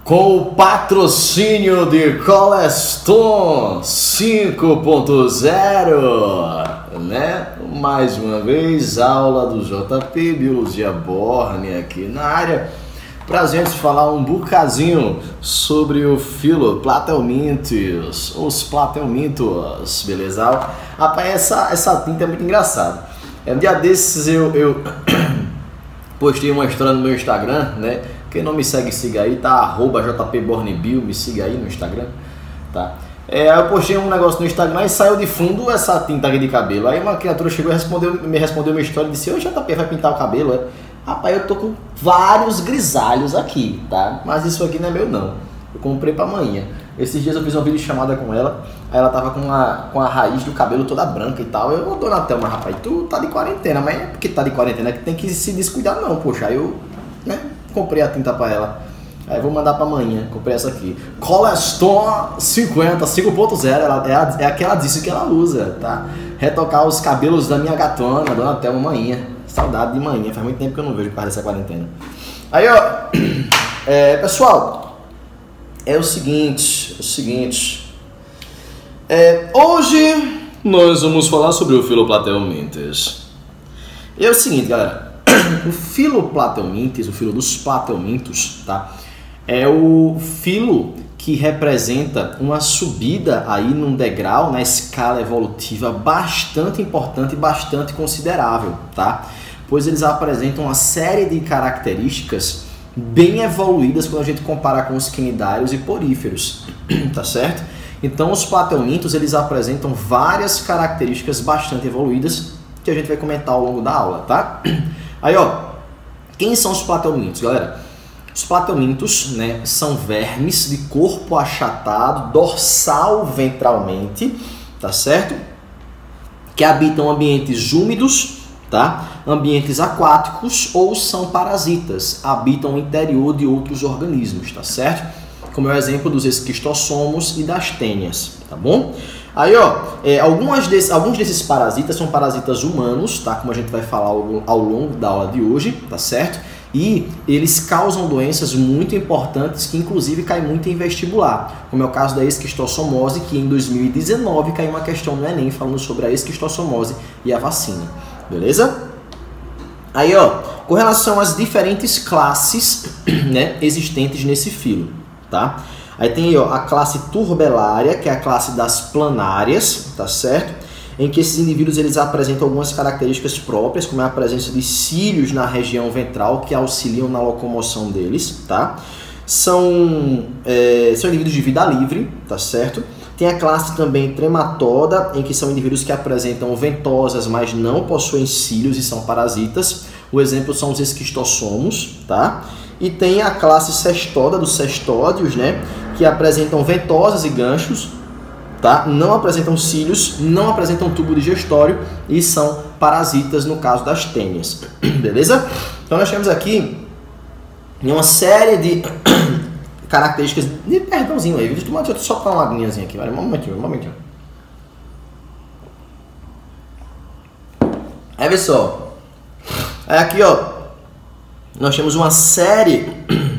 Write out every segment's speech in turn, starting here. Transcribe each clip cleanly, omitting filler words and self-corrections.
Com o patrocínio de Coleston 5.0, né? Mais uma vez, aula do JP, Biologia Borne aqui na área, pra gente falar um bocazinho sobre o Philoplatelminthus, os platelmintos, beleza? Rapaz, essa tinta é muito engraçada. Um dia desses eu postei uma história no meu Instagram, né? Quem não me segue, siga aí, tá? @JPBorneBio, me siga aí no Instagram, tá? Eu postei um negócio no Instagram e saiu de fundo essa tinta aqui de cabelo. Aí uma criatura chegou e me respondeu minha história e disse: "Ô JP, vai pintar o cabelo?" Rapaz, eu tô com vários grisalhos aqui, tá? Mas isso aqui não é meu não. Eu comprei pra amanhã. Esses dias eu fiz uma videochamada com ela, aí ela tava com a raiz do cabelo toda branca e tal. Eu, dona Thelma, rapaz, tu tá de quarentena, mas é porque tá de quarentena que tem que se descuidar não, poxa. Aí eu, né, comprei a tinta pra ela. Aí vou mandar pra amanhã. Comprei essa aqui. Coleston 5.0. É a que ela disse que ela usa, tá? Retocar os cabelos da minha gatona, dona Thelma Manhinha. Saudade de manhinha. Faz muito tempo que eu não vejo por causa dessa quarentena. Aí, ó. Pessoal. É o seguinte. Hoje nós vamos falar sobre o Philoplatelminthus. É o seguinte, galera. O Philoplatelminthus, o filo dos platelmintos, tá? É o filo que representa uma subida aí num degrau na escala evolutiva bastante importante e bastante considerável, tá? Pois eles apresentam uma série de características bem evoluídas quando a gente compara com os quinidários e poríferos, tá certo? Então os platelmintos, eles apresentam várias características bastante evoluídas que a gente vai comentar ao longo da aula, tá? Aí, ó, quem são os platelmintos, galera? Os platelmintos, né, são vermes de corpo achatado, dorsal ventralmente, tá certo? Que habitam ambientes úmidos, tá? Ambientes aquáticos ou são parasitas, habitam o interior de outros organismos, tá certo? Como é o exemplo dos esquistossomos e das tênias, tá bom? Aí, ó, alguns desses parasitas são parasitas humanos, tá? Como a gente vai falar ao longo da aula de hoje, tá certo? E eles causam doenças muito importantes que inclusive caem muito em vestibular, como é o caso da esquistossomose, que em 2019 caiu uma questão no Enem falando sobre a esquistossomose e a vacina, beleza? Aí, ó, com relação às diferentes classes, né, existentes nesse filo, tá? Aí tem aí, ó, a classe turbelária, que é a classe das planárias, tá certo? Em que esses indivíduos eles apresentam algumas características próprias, como é a presença de cílios na região ventral que auxiliam na locomoção deles, tá? São indivíduos de vida livre, tá certo? Tem a classe também trematoda, em que são indivíduos que apresentam ventosas, mas não possuem cílios e são parasitas. O exemplo são os esquistossomos, tá? E tem a classe cestoda, dos cestódios, né? Que apresentam ventosas e ganchos, tá? Não apresentam cílios, não apresentam tubo digestório e são parasitas no caso das tênias, beleza? Então nós temos aqui uma série de características de perdãozinho aí, deixa eu só dar uma aguinhazinha aqui, um momentinho. Aí pessoal, aqui ó, nós temos uma série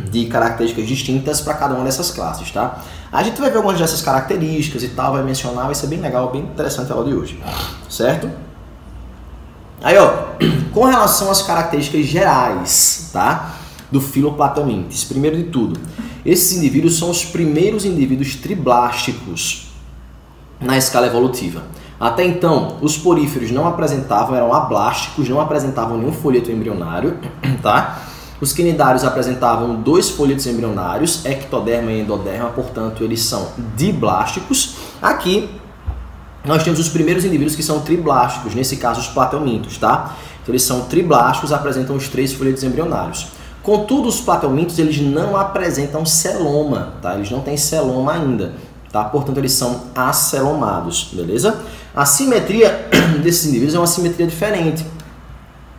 de características distintas para cada uma dessas classes, tá? A gente vai ver algumas dessas características e tal, vai mencionar, vai ser bem legal, bem interessante a aula de hoje, certo? Aí, ó, com relação às características gerais, tá? Do Philoplatelminthus, primeiro de tudo, esses indivíduos são os primeiros indivíduos triblásticos na escala evolutiva. Até então, os poríferos não apresentavam, eram ablásticos, não apresentavam nenhum folheto embrionário, tá? Os quinidários apresentavam 2 folhetos embrionários, ectoderma e endoderma, portanto, eles são diblásticos. Aqui, nós temos os primeiros indivíduos que são triblásticos, nesse caso, os platelmintos, tá? Então, eles são triblásticos, apresentam os 3 folhetos embrionários. Contudo, os platelmintos, eles não apresentam celoma, tá? Eles não têm celoma ainda, tá? Portanto, eles são acelomados, beleza? A simetria desses indivíduos é uma simetria diferente.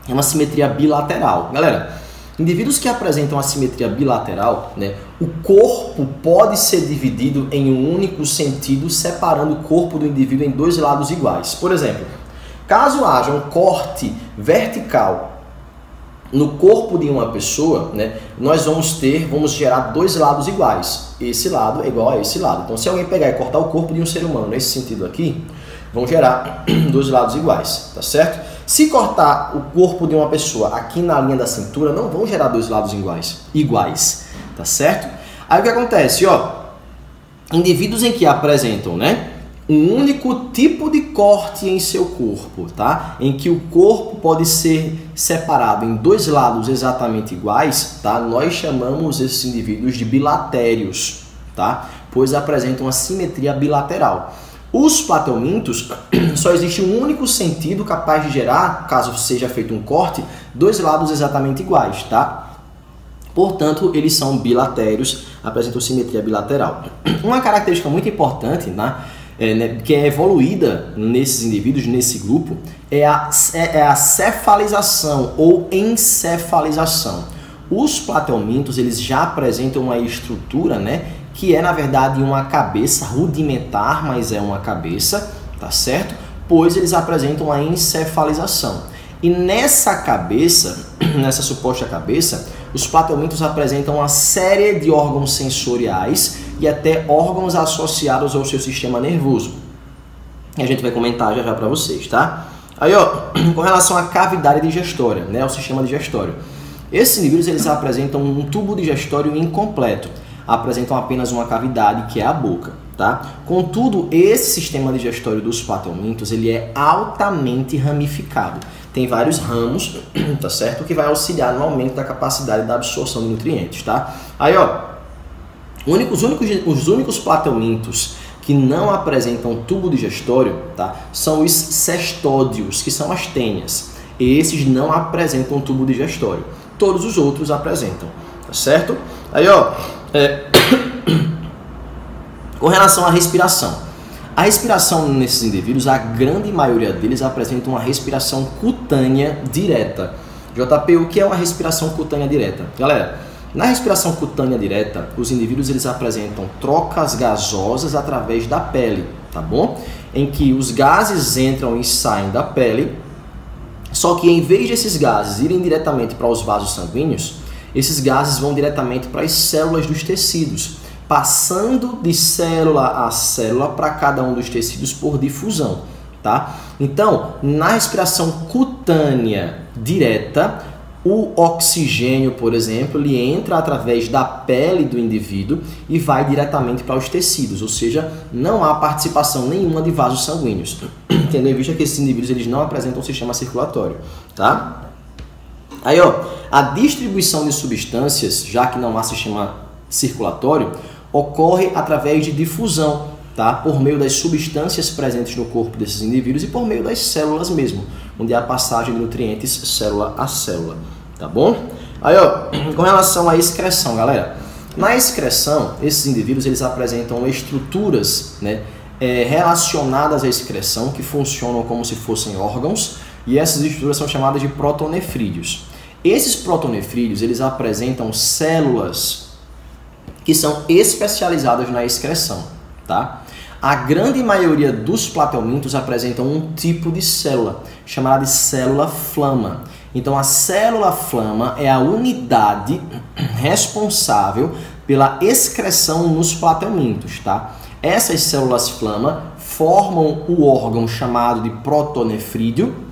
É uma simetria bilateral. Galera, indivíduos que apresentam assimetria bilateral, né, o corpo pode ser dividido em um único sentido, separando o corpo do indivíduo em 2 lados iguais. Por exemplo, caso haja um corte vertical no corpo de uma pessoa, né, nós vamos gerar dois lados iguais. Esse lado é igual a esse lado. Então, se alguém pegar e cortar o corpo de um ser humano nesse sentido aqui, vão gerar dois lados iguais, tá certo? Se cortar o corpo de uma pessoa aqui na linha da cintura, não vão gerar dois lados iguais, tá certo? Aí o que acontece, ó, indivíduos em que apresentam, né, um único tipo de corte em seu corpo, tá? Em que o corpo pode ser separado em dois lados exatamente iguais, tá? Nós chamamos esses indivíduos de bilatérios, tá? Pois apresentam uma simetria bilateral. Os plateumintos, só existe um único sentido capaz de gerar, caso seja feito um corte, dois lados exatamente iguais, tá? Portanto, eles são bilatérios, apresentam simetria bilateral. Uma característica muito importante, né, que é evoluída nesses indivíduos, nesse grupo, é a cefalização ou encefalização. Os plateumintos, eles já apresentam uma estrutura, né, que é, na verdade, uma cabeça rudimentar, mas é uma cabeça, tá certo? Pois eles apresentam a encefalização. E nessa cabeça, nessa suposta cabeça, os plateumintos apresentam uma série de órgãos sensoriais e até órgãos associados ao seu sistema nervoso. E a gente vai comentar já para vocês, tá? Aí, ó, com relação à cavidade digestória, né, ao sistema digestório. Esses indivíduos, eles apresentam um tubo digestório incompleto. Apresentam apenas uma cavidade, que é a boca, tá? Contudo, esse sistema digestório dos plateumintos, ele é altamente ramificado. Tem vários ramos, tá certo? Que vai auxiliar no aumento da capacidade da absorção de nutrientes, tá? Aí, ó, os únicos plateumintos que não apresentam tubo digestório, tá, são os cestódios, que são as tênias. Esses não apresentam tubo digestório. Todos os outros apresentam, tá certo? Aí, ó, com relação à respiração. A respiração nesses indivíduos, a grande maioria deles apresenta uma respiração cutânea direta. JP, o que é uma respiração cutânea direta? Galera, na respiração cutânea direta, os indivíduos eles apresentam trocas gasosas através da pele, tá bom? Em que os gases entram e saem da pele, só que em vez desses gases irem diretamente para os vasos sanguíneos, esses gases vão diretamente para as células dos tecidos, passando de célula a célula para cada um dos tecidos por difusão, tá? Então, na respiração cutânea direta, o oxigênio, por exemplo, ele entra através da pele do indivíduo e vai diretamente para os tecidos, ou seja, não há participação nenhuma de vasos sanguíneos, tendo em vista que esses indivíduos eles não apresentam um sistema circulatório, tá? Aí, ó, a distribuição de substâncias, já que não há sistema circulatório, ocorre através de difusão, tá? Por meio das substâncias presentes no corpo desses indivíduos e por meio das células mesmo, onde há passagem de nutrientes célula a célula, tá bom? Aí, ó, com relação à excreção, galera, na excreção, esses indivíduos eles apresentam estruturas, né, relacionadas à excreção que funcionam como se fossem órgãos, e essas estruturas são chamadas de protonefrídeos. Esses protonefrídeos eles apresentam células que são especializadas na excreção, tá? A grande maioria dos plateumintos apresentam um tipo de célula, chamada de célula flama. Então, a célula flama é a unidade responsável pela excreção nos plateumintos, tá? Essas células flama formam o órgão chamado de protonefrídeo,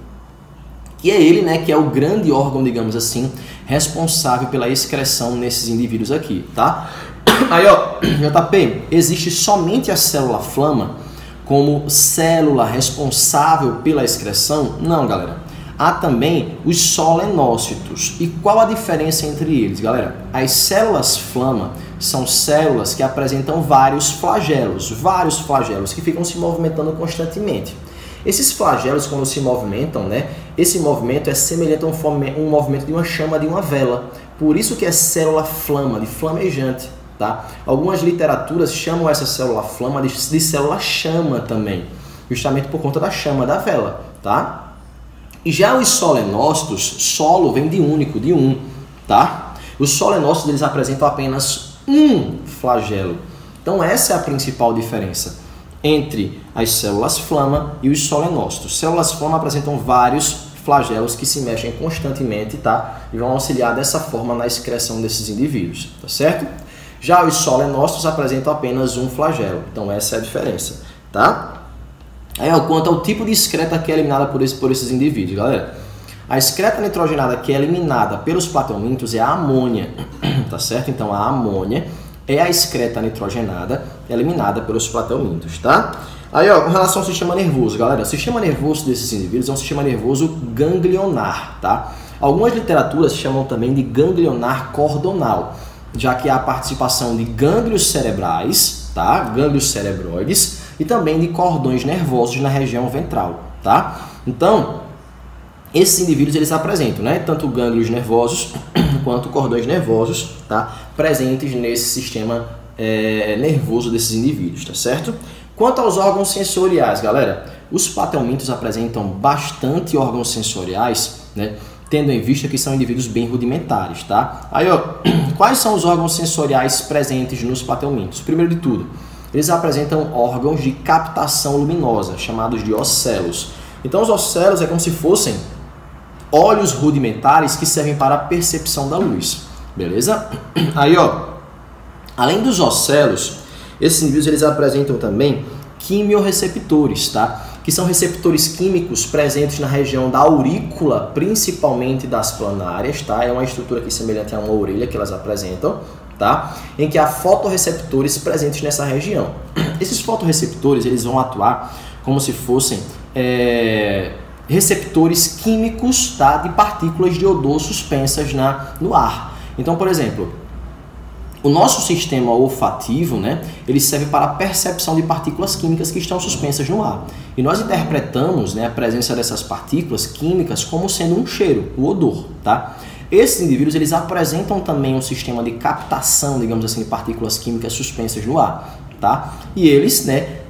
que é ele, né, que é o grande órgão, digamos assim, responsável pela excreção nesses indivíduos aqui, tá? Aí, ó, JP, existe somente a célula flama como célula responsável pela excreção? Não, galera. Há também os solenócitos. E qual a diferença entre eles, galera? As células flama são células que apresentam vários flagelos que ficam se movimentando constantemente. Esses flagelos, quando se movimentam, né, esse movimento é semelhante a um movimento de uma chama de uma vela. Por isso que é célula flama, de flamejante. Tá? Algumas literaturas chamam essa célula flama de célula chama também, justamente por conta da chama da vela, tá? E já os solenócitos, solo vem de único, de um, tá? Os solenócitos eles apresentam apenas um flagelo. Então essa é a principal diferença entre as células flama e os solenócitos. Células flama apresentam vários flagelos que se mexem constantemente, tá? E vão auxiliar dessa forma na excreção desses indivíduos, tá certo? Já os solenócitos apresentam apenas um flagelo, então essa é a diferença, tá? Aí, quanto ao tipo de excreta que é eliminada por esses indivíduos, galera. A excreta nitrogenada que é eliminada pelos plateumintos é a amônia, tá certo? Então a amônia é a excreta nitrogenada eliminada pelos plateumintos, tá? Aí, com relação ao sistema nervoso, galera, o sistema nervoso desses indivíduos é um sistema nervoso ganglionar, tá? Algumas literaturas chamam também de ganglionar cordonal, já que há a participação de gânglios cerebrais, tá? Gânglios cerebroides e também de cordões nervosos na região ventral, tá? Então, esses indivíduos eles apresentam, né, tanto gânglios nervosos quanto cordões nervosos, tá, presentes nesse sistema nervoso desses indivíduos, tá certo? Quanto aos órgãos sensoriais, galera, os plateumintos apresentam bastante órgãos sensoriais, né, tendo em vista que são indivíduos bem rudimentares, tá? Aí, quais são os órgãos sensoriais presentes nos plateumintos? Primeiro de tudo, eles apresentam órgãos de captação luminosa, chamados de ocelos. Então, os ocelos é como se fossem olhos rudimentares que servem para a percepção da luz, beleza? Aí, além dos ocelos, esses indivíduos eles apresentam também quimiorreceptores, tá? Que são receptores químicos presentes na região da aurícula, principalmente das planárias, tá? É uma estrutura aqui semelhante a uma orelha que elas apresentam, tá? Em que há fotorreceptores presentes nessa região. Esses fotorreceptores eles vão atuar como se fossem receptores químicos, tá, de partículas de odor suspensas no ar. Então, por exemplo, o nosso sistema olfativo, né, ele serve para a percepção de partículas químicas que estão suspensas no ar. E nós interpretamos, né, a presença dessas partículas químicas como sendo um cheiro, o odor, tá? Esses indivíduos eles apresentam também um sistema de captação, digamos assim, de partículas químicas suspensas no ar, tá? E eles, né,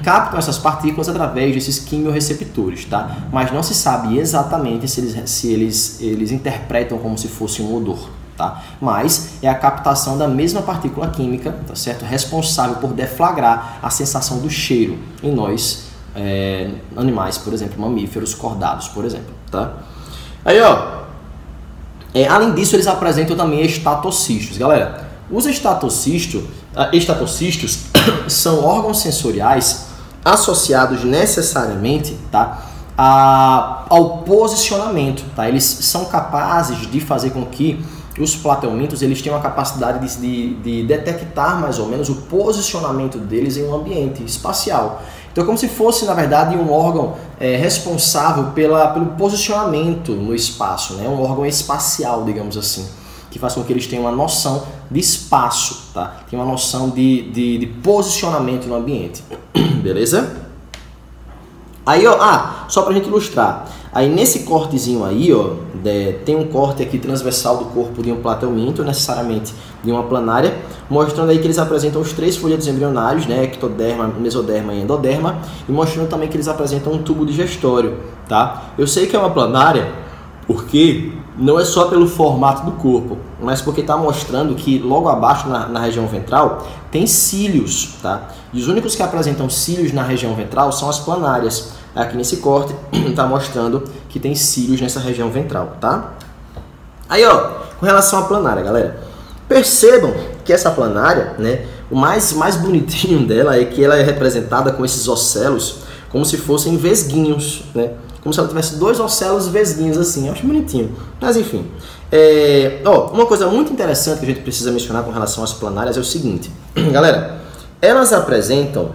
captam essas partículas através desses quimiorreceptores, tá? Mas não se sabe exatamente se eles interpretam como se fosse um odor, tá? Mas é a captação da mesma partícula química, tá certo? Responsável por deflagrar a sensação do cheiro em nós, animais, por exemplo, mamíferos cordados, por exemplo, tá? Aí, além disso, eles apresentam também estatocitos. Galera, os estatocitos são órgãos sensoriais associados necessariamente, tá, ao posicionamento, tá? Eles são capazes de fazer com que os plateumintos eles tenham a capacidade de detectar mais ou menos o posicionamento deles em um ambiente espacial. Então, como se fosse, na verdade, um órgão responsável pelo posicionamento no espaço, né? Um órgão espacial, digamos assim, que faz com que eles tenham uma noção de espaço, tá? Tem uma noção de posicionamento no ambiente, beleza? Aí, só pra gente ilustrar, aí nesse cortezinho aí, tem um corte aqui transversal do corpo de um plateuminto, necessariamente de uma planária, mostrando aí que eles apresentam os 3 folhetos embrionários, né, ectoderma, mesoderma e endoderma, e mostrando também que eles apresentam um tubo digestório, tá? Eu sei que é uma planária porque não é só pelo formato do corpo, mas porque está mostrando que logo abaixo na região ventral tem cílios, tá? E os únicos que apresentam cílios na região ventral são as planárias. Aqui nesse corte está mostrando que tem cílios nessa região ventral, tá? Aí, com relação à planária, galera, percebam que essa planária, né, o mais bonitinho dela é que ela é representada com esses ocelos como se fossem vesguinhos, né? Como se ela tivesse 2 ocelos vesguinhos assim, eu acho bonitinho. Mas enfim, uma coisa muito interessante que a gente precisa mencionar com relação às planárias é o seguinte, galera, elas apresentam,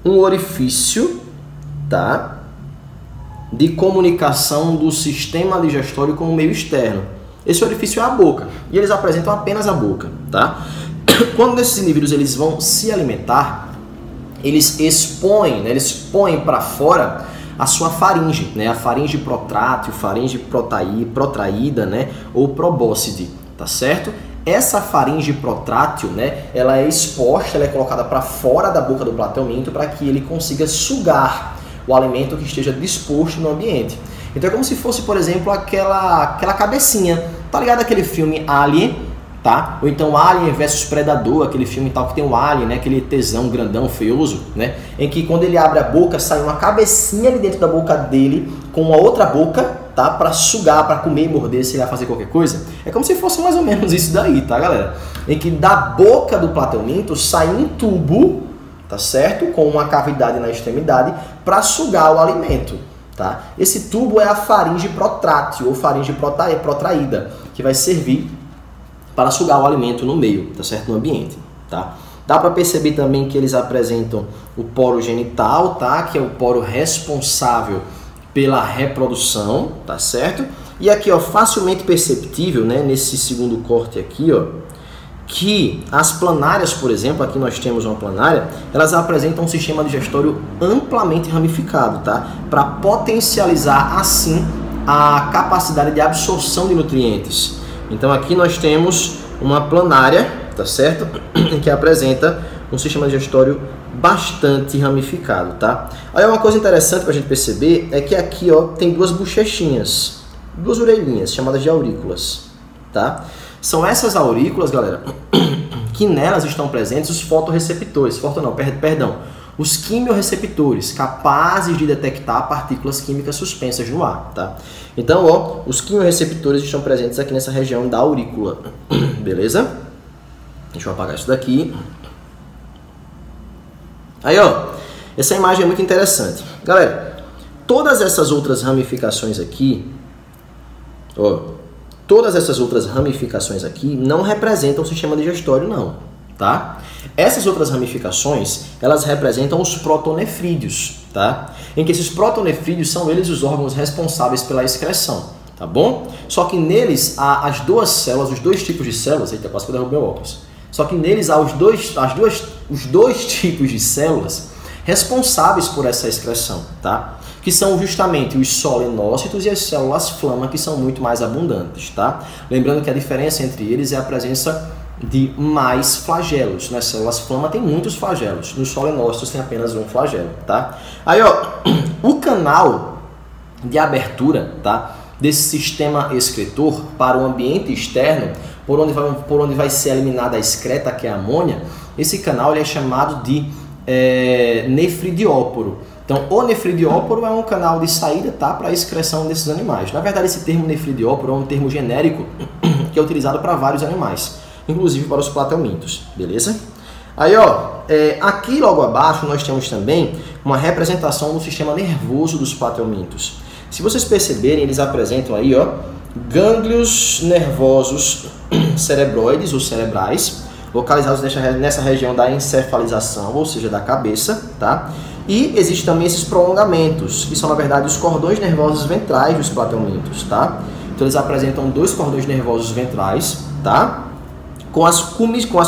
um orifício, tá, de comunicação do sistema digestório com o meio externo. Esse orifício é a boca, e eles apresentam apenas a boca, tá? Quando esses indivíduos eles vão se alimentar, eles expõem, né, eles põem para fora a sua faringe, né, a faringe protrátil, faringe protraída, né, ou probóscide, tá certo? Essa faringe protrátil, né, ela é exposta, ela é colocada para fora da boca do plateuminto para que ele consiga sugar o alimento que esteja disposto no ambiente. Então é como se fosse, por exemplo, aquela cabecinha, tá ligado aquele filme Alien, tá? Ou então Alien versus Predador, aquele filme tal que tem um alien, né? Aquele tesão grandão, feioso, né? Em que quando ele abre a boca, sai uma cabecinha ali dentro da boca dele com uma outra boca, tá? Para sugar, para comer e morder, se ele vai fazer qualquer coisa. É como se fosse mais ou menos isso daí, tá, galera? Em que da boca do Plateuminto sai um tubo, tá certo? Com uma cavidade na extremidade para sugar o alimento, tá? Esse tubo é a faringe protrátil ou faringe protraída, que vai servir para sugar o alimento no meio, tá certo? No ambiente, tá? Dá para perceber também que eles apresentam o poro genital, tá? Que é o poro responsável pela reprodução, tá certo? E aqui, ó, facilmente perceptível, né, nesse segundo corte aqui, ó, que as planárias, por exemplo, aqui nós temos uma planária, elas apresentam um sistema digestório amplamente ramificado, tá? Para potencializar, assim, a capacidade de absorção de nutrientes. Então aqui nós temos uma planária, tá certo? Que apresenta um sistema digestório bastante ramificado, tá? Aí uma coisa interessante para a gente perceber é que aqui, ó, tem duas bochechinhas, duas orelhinhas, chamadas de aurículas, tá? São essas aurículas, galera, que nelas estão presentes os fotorreceptores, os quimiorreceptores, capazes de detectar partículas químicas suspensas no ar, tá? Então, ó, os quimiorreceptores estão presentes aqui nessa região da aurícula, beleza? Deixa eu apagar isso daqui. Aí, ó, essa imagem é muito interessante. Galera, todas essas outras ramificações aqui, ó, não representam o sistema digestório, não, tá? Essas outras ramificações, elas representam os protonefrídeos, tá? Em que esses protonefrídeos são eles os órgãos responsáveis pela excreção, tá bom? Só que neles há as duas células, os dois tipos de células, eita, quase que eu derrubei meu óculos. Só que neles há os dois tipos de células responsáveis por essa excreção, tá? Que são justamente os solenócitos e as células flama, que são muito mais abundantes, tá? Lembrando que a diferença entre eles é a presença de mais flagelos. Nas células flama tem muitos flagelos, nos solenócitos tem apenas um flagelo, tá? Aí, ó, o canal de abertura, tá, desse sistema excretor para o ambiente externo, por onde vai ser eliminada a excreta, que é a amônia, esse canal ele é chamado de nefridióporo. Então, o nefridióporo é um canal de saída, tá, para a excreção desses animais. Na verdade, esse termo nefridióporo é um termo genérico que é utilizado para vários animais, inclusive para os plateumintos, beleza? Aí, ó, aqui logo abaixo nós temos também uma representação do sistema nervoso dos plateumintos. Se vocês perceberem, eles apresentam aí, ó, gânglios nervosos cerebroides ou cerebrais, localizados nessa região da encefalização, ou seja, da cabeça, tá? E existem também esses prolongamentos, que são, na verdade, os cordões nervosos ventrais dos plateumintos, tá? Então, eles apresentam dois cordões nervosos ventrais, tá? Com as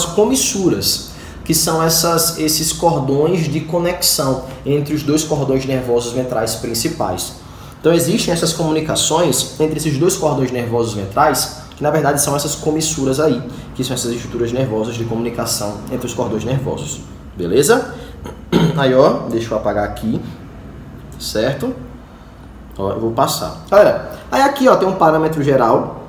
comissuras, que são esses cordões de conexão entre os dois cordões nervosos ventrais principais. Então, existem essas comunicações entre esses dois cordões nervosos ventrais, que na verdade são essas comissuras aí, que são essas estruturas nervosas de comunicação entre os cordões nervosos. Beleza? Aí, ó, deixa eu apagar aqui, certo? Ó, eu vou passar. Galera, aí aqui, ó, tem um parâmetro geral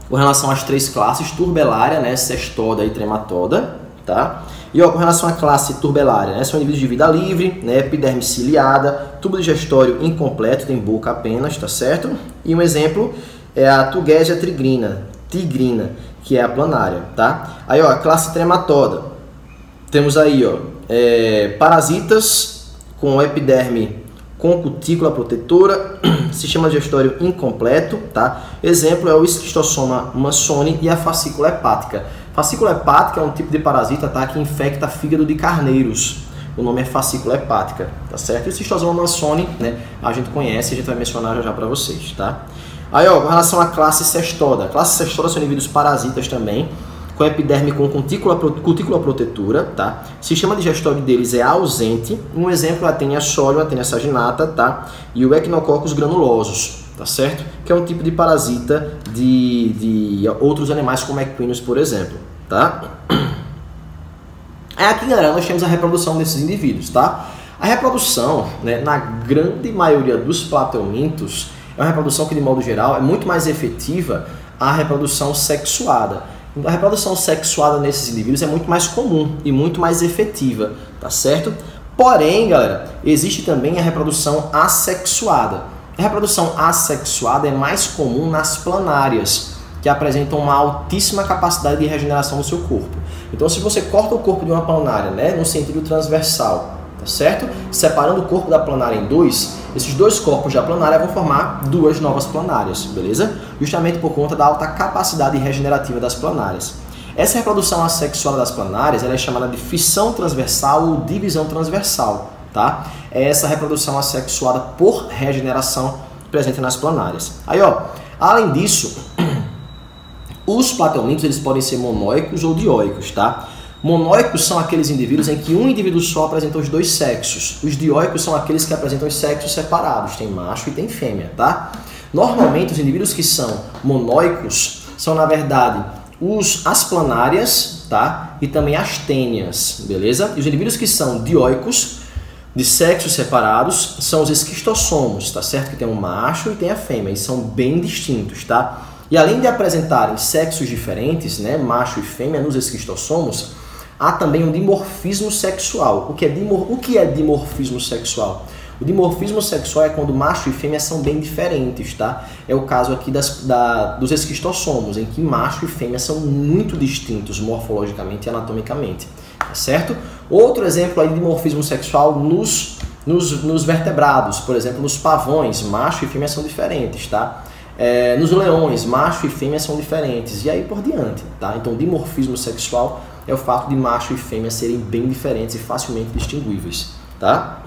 com relação às três classes, turbelária, né, cestoda e trematoda, tá? E, ó, com relação à classe turbelária, né, são indivíduos de vida livre, né, epiderme ciliada, tubo digestório incompleto, tem boca apenas, tá certo? E um exemplo é a Tugésia tigrina, que é a planária, tá? Aí, ó, a classe trematoda. Temos aí, ó, parasitas com epiderme com cutícula protetora, sistema digestório incompleto, tá? Exemplo é o esquistossoma mansoni e a fascícula hepática. Fascícula hepática é um tipo de parasita, tá, que infecta fígado de carneiros. O nome é fascícula hepática, tá certo? E o esquistossoma mansoni, né, a gente conhece, a gente vai mencionar já para vocês, tá? Aí, ó, com relação à classe cestoda. A classe cestoda são indivíduos parasitas também, com epiderme com cutícula protetora, tá? O sistema digestório deles é ausente. Um exemplo é a Taenia solium, a Taenia saginata, tá? E o Echinococcus granulosus, tá certo? Que é um tipo de parasita de outros animais como equinos, por exemplo, tá? Aí aqui, galera, nós temos a reprodução desses indivíduos, tá? A reprodução, né, na grande maioria dos plateumintos, é uma reprodução que, de modo geral, é muito mais efetiva a reprodução sexuada. A reprodução sexuada nesses indivíduos é muito mais comum e muito mais efetiva, tá certo? Porém, galera, existe também a reprodução assexuada. A reprodução assexuada é mais comum nas planárias, que apresentam uma altíssima capacidade de regeneração do seu corpo. Então, se você corta o corpo de uma planária, né, no sentido transversal, tá certo? Separando o corpo da planária em dois, esses dois corpos da planária vão formar duas novas planárias, beleza? Justamente por conta da alta capacidade regenerativa das planárias. Essa reprodução assexuada das planárias ela é chamada de fissão transversal ou divisão transversal, tá? É essa reprodução assexuada por regeneração presente nas planárias. Aí, ó, além disso, os plateumintos eles podem ser monóicos ou dioicos, tá? Monóicos são aqueles indivíduos em que um indivíduo só apresenta os dois sexos. Os dioicos são aqueles que apresentam os sexos separados, tem macho e tem fêmea, tá? Normalmente, os indivíduos que são monóicos são, na verdade, as planárias, tá? E também as tênias, beleza? E os indivíduos que são dioicos, de sexos separados, são os esquistossomos, tá certo? Que tem um macho e tem a fêmea, e são bem distintos, tá? E além de apresentarem sexos diferentes, né, macho e fêmea nos esquistossomos, há também um dimorfismo sexual. O que é dimorfismo sexual? O dimorfismo sexual é quando macho e fêmea são bem diferentes, tá? É o caso aqui dos esquistossomos, em que macho e fêmea são muito distintos morfologicamente e anatomicamente, tá certo? Outro exemplo aí de dimorfismo sexual nos vertebrados, por exemplo, nos pavões, macho e fêmea são diferentes, tá? Nos leões, macho e fêmea são diferentes, e aí por diante, tá? Então, dimorfismo sexual é o fato de macho e fêmea serem bem diferentes e facilmente distinguíveis, tá?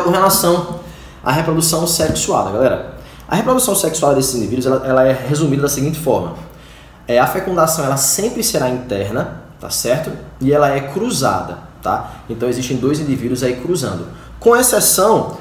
Com relação à reprodução sexuada, galera. A reprodução sexual desses indivíduos ela é resumida da seguinte forma. A fecundação ela sempre será interna, tá certo? E ela é cruzada, tá? Então, existem dois indivíduos aí cruzando. Com exceção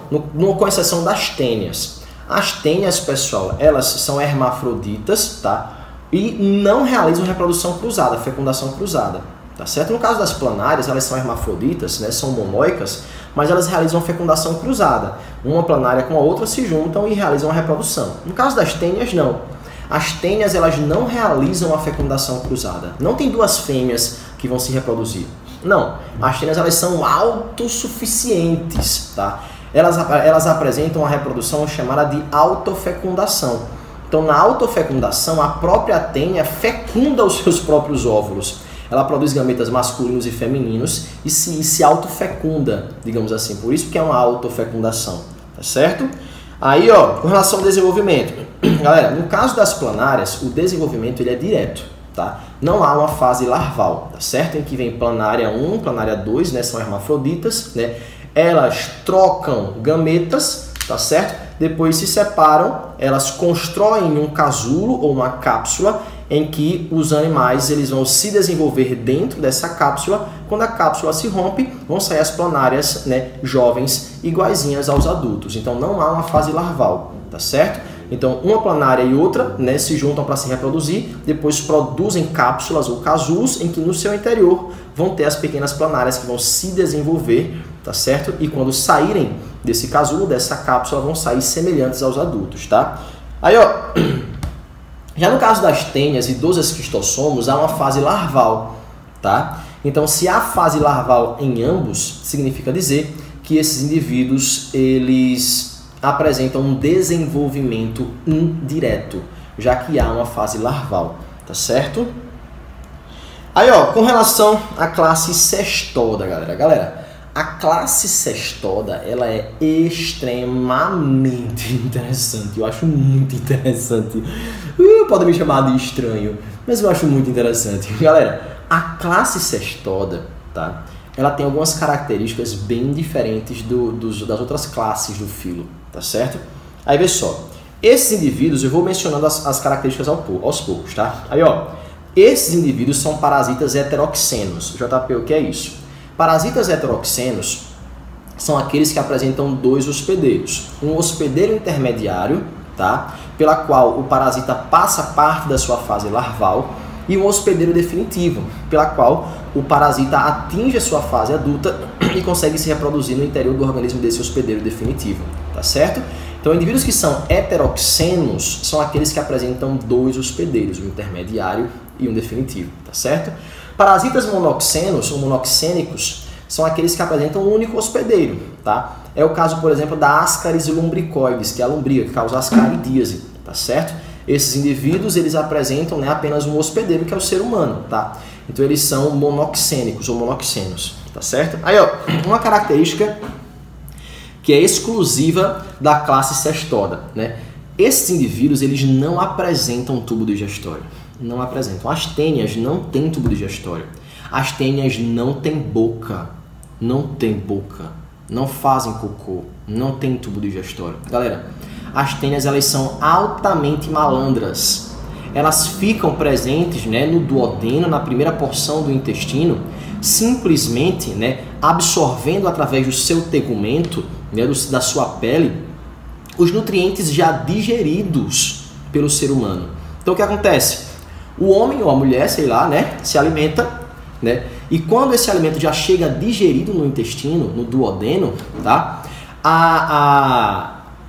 das tênias. As tênias, pessoal, elas são hermafroditas, tá? E não realizam reprodução cruzada, fecundação cruzada, tá certo? No caso das planárias, elas são hermafroditas, né? São monóicas, mas elas realizam fecundação cruzada. Uma planária com a outra se juntam e realizam a reprodução. No caso das tênias, não. As tênias, elas não realizam a fecundação cruzada. Não tem duas fêmeas que vão se reproduzir. Não. As tênias, elas são autossuficientes, tá? Elas apresentam uma reprodução chamada de autofecundação. Então, na autofecundação, a própria tênia fecunda os seus próprios óvulos. Ela produz gametas masculinos e femininos e se autofecunda, digamos assim. Por isso que é uma autofecundação, tá certo? Aí, ó, com relação ao desenvolvimento. Galera, no caso das planárias, o desenvolvimento ele é direto, tá? Não há uma fase larval, tá certo? Em que vem planária 1, planária 2, né? São hermafroditas, né? Elas trocam gametas, tá certo? Depois se separam, elas constroem um casulo ou uma cápsula em que os animais eles vão se desenvolver dentro dessa cápsula. Quando a cápsula se rompe, vão sair as planárias, né, jovens iguaizinhas aos adultos. Então não há uma fase larval, tá certo? Então uma planária e outra, né, se juntam para se reproduzir, depois produzem cápsulas ou casulos em que no seu interior vão ter as pequenas planárias que vão se desenvolver, tá certo? E quando saírem desse casulo, dessa cápsula, vão sair semelhantes aos adultos, tá? Aí, ó, já no caso das tênias e dos esquistossomos, há uma fase larval, tá? Então, se há fase larval em ambos, significa dizer que esses indivíduos, eles apresentam um desenvolvimento indireto, já que há uma fase larval, tá certo? Aí, ó, com relação à classe cestoda, galera, a classe cestoda, ela é extremamente interessante. Eu acho muito interessante. Pode me chamar de estranho, mas eu acho muito interessante. Galera, a classe cestoda, tá? Ela tem algumas características bem diferentes das outras classes do filo, tá certo? Aí, vê só. Esses indivíduos, eu vou mencionando as características aos poucos, tá? Aí, ó. Esses indivíduos são parasitas heteroxenos. JP, o que é isso? Parasitas heteroxenos são aqueles que apresentam dois hospedeiros. Um hospedeiro intermediário, tá? Pela qual o parasita passa parte da sua fase larval, e um hospedeiro definitivo, pela qual o parasita atinge a sua fase adulta e consegue se reproduzir no interior do organismo desse hospedeiro definitivo, tá certo? Então, indivíduos que são heteroxenos são aqueles que apresentam 2 hospedeiros, um intermediário e um definitivo, tá certo? Parasitas monoxenos ou monoxênicos são aqueles que apresentam um único hospedeiro, tá? É o caso, por exemplo, da Ascaris lumbricoides, que é a lombriga que causa ascaridíase, tá certo? Esses indivíduos, eles apresentam, né, apenas um hospedeiro, que é o ser humano, tá? Então, eles são monoxênicos ou monoxenos, tá certo? Aí, ó, uma característica que é exclusiva da classe cestoda, né? Esses indivíduos, eles não apresentam tubo digestório, não apresentam. As tênias não têm tubo digestório. As tênias não têm boca, não fazem cocô, não tem tubo digestório. Galera, as tênias, elas são altamente malandras. Elas ficam presentes, né, no duodeno, na primeira porção do intestino, simplesmente, né, absorvendo através do seu tegumento, né, da sua pele, os nutrientes já digeridos pelo ser humano. Então, o que acontece? O homem ou a mulher, sei lá, né, se alimenta, né, e quando esse alimento já chega digerido no intestino, no duodeno, tá,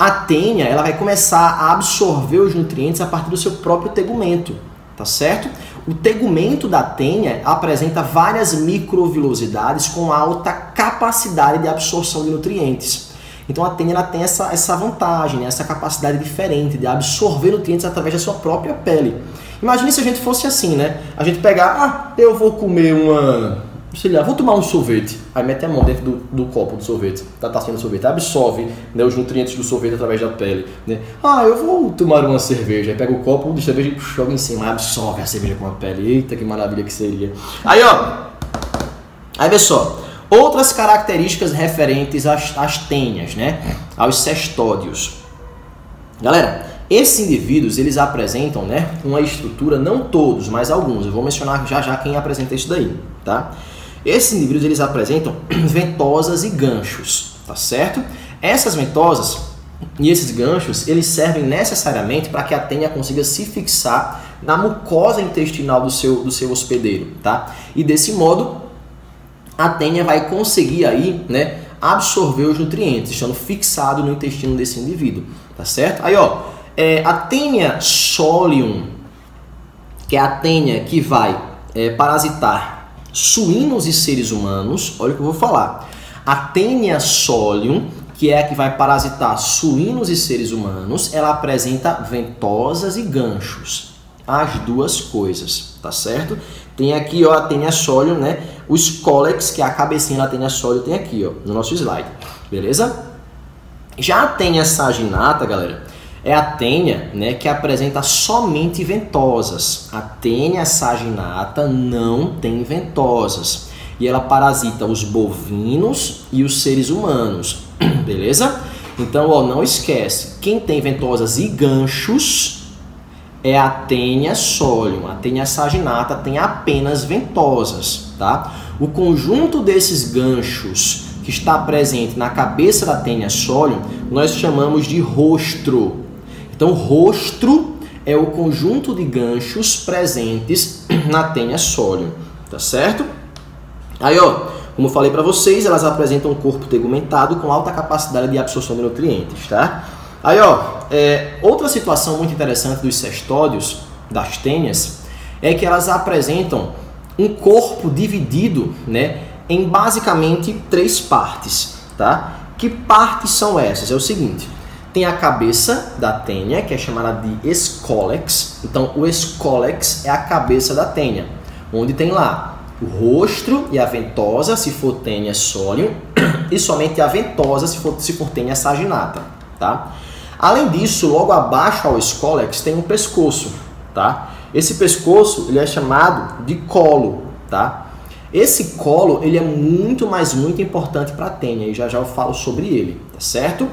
a tênia, ela vai começar a absorver os nutrientes a partir do seu próprio tegumento, tá certo? O tegumento da tênia apresenta várias microvilosidades com alta capacidade de absorção de nutrientes. Então a tênia, ela tem essa vantagem, né? Essa capacidade diferente de absorver nutrientes através da sua própria pele. Imagine se a gente fosse assim, né? A gente pegar, eu vou comer sei lá, vou tomar um sorvete. Aí mete a mão dentro do copo do sorvete, da tacinha do sorvete, absorve, né, os nutrientes do sorvete através da pele, né? Eu vou tomar uma cerveja. Aí pega o copo de cerveja e joga em cima, absorve a cerveja com a pele. Eita, que maravilha que seria. Aí, ó. Aí, vê só. Outras características referentes às tênias, né? Aos cestódios. Galera, esses indivíduos, eles apresentam, né, uma estrutura, não todos, mas alguns. Eu vou mencionar já quem apresenta isso daí, tá? Esses indivíduos, eles apresentam ventosas e ganchos, tá certo? Essas ventosas e esses ganchos, eles servem necessariamente para que a tênia consiga se fixar na mucosa intestinal do seu hospedeiro, tá? E desse modo, a tênia vai conseguir aí, né, absorver os nutrientes, estando fixado no intestino desse indivíduo, tá certo? Aí, ó, a tênia solium, que é a tênia que vai parasitar suínos e seres humanos, olha o que eu vou falar. A tênia solium, que é a que vai parasitar suínos e seres humanos, ela apresenta ventosas e ganchos. As duas coisas, tá certo? Tem aqui, ó, a tênia solium, né? O scolex, que é a cabecinha da tênia solium, tem aqui, ó, no nosso slide, beleza? Já a tênia saginata, galera, é a tênia, né, que apresenta somente ventosas. A tênia saginata não tem ventosas. E ela parasita os bovinos e os seres humanos, beleza? Então, ó, não esquece, quem tem ventosas e ganchos é a tênia solium. A tênia saginata tem apenas ventosas, tá? O conjunto desses ganchos que está presente na cabeça da tênia solium, nós chamamos de rostro. Então, rostro é o conjunto de ganchos presentes na tênia solium, tá certo? Aí, ó, como eu falei para vocês, elas apresentam um corpo tegumentado com alta capacidade de absorção de nutrientes, tá? Aí, ó, outra situação muito interessante dos cestódios, das tênias, é que elas apresentam um corpo dividido, né, em basicamente 3 partes, tá? Que partes são essas? É o seguinte, tem a cabeça da tênia, que é chamada de scolex. Então, o scolex é a cabeça da tênia, onde tem lá o rostro e a ventosa, se for tênia solium, e somente a ventosa, se for tênia saginata, tá? Além disso, logo abaixo ao scolex tem um pescoço, tá? Esse pescoço, ele é chamado de colo, tá? Esse colo, ele é muito importante para a tênia, e já eu falo sobre ele, tá certo?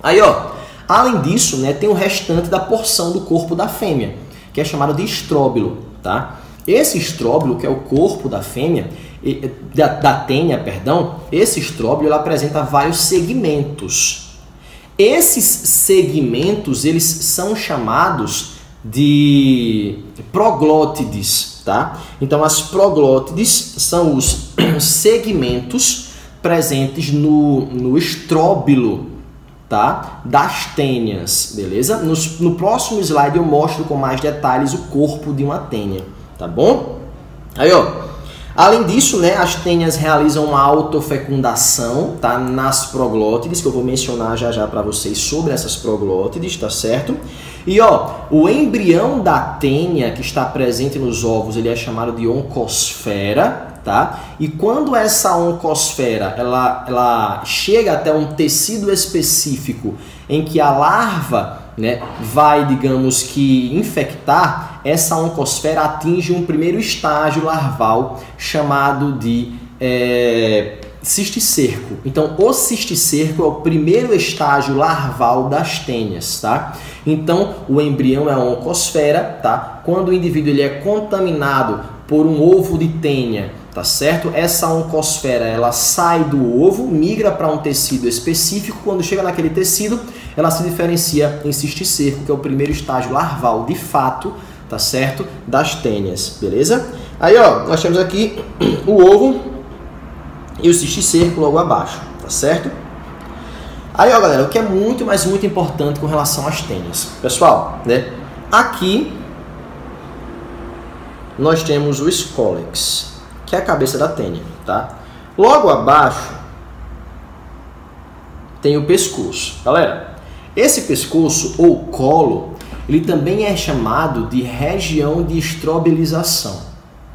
Aí, ó, além disso, né, tem o restante da porção do corpo da fêmea, que é chamado de estróbilo, tá? Esse estróbilo, que é o corpo da fêmea, da tênia, perdão, esse estróbilo, ele apresenta vários segmentos. Esses segmentos, eles são chamados de proglótides, tá? Então as proglótides são os segmentos presentes no estróbilo, tá? Das tênias, beleza? No próximo slide eu mostro com mais detalhes o corpo de uma tênia, tá bom? Aí, ó. Além disso, né, as tênias realizam uma autofecundação, tá, nas proglótides, que eu vou mencionar já já para vocês sobre essas proglótides, tá certo? E ó, o embrião da tênia que está presente nos ovos, ele é chamado de oncosfera, tá? E quando essa oncosfera, ela chega até um tecido específico em que a larva, né, vai, digamos que, infectar, essa oncosfera atinge um primeiro estágio larval chamado de cisticerco. Então, o cisticerco é o primeiro estágio larval das tênias, tá? Então, o embrião é a oncosfera, tá? Quando o indivíduo ele é contaminado por um ovo de tênia, tá certo? Essa oncosfera, ela sai do ovo, migra para um tecido específico. Quando chega naquele tecido, ela se diferencia em cisticerco, que é o primeiro estágio larval, de fato, tá certo? Das tênias, beleza? Aí, ó, nós temos aqui o ovo e o cisticerco logo abaixo, tá certo? Aí, ó, galera, o que é muito, mas muito importante com relação às tênias. Pessoal, né? Aqui nós temos o escólex, que é a cabeça da tênia, tá? Logo abaixo tem o pescoço. Galera, esse pescoço ou colo, ele também é chamado de região de estrobilização,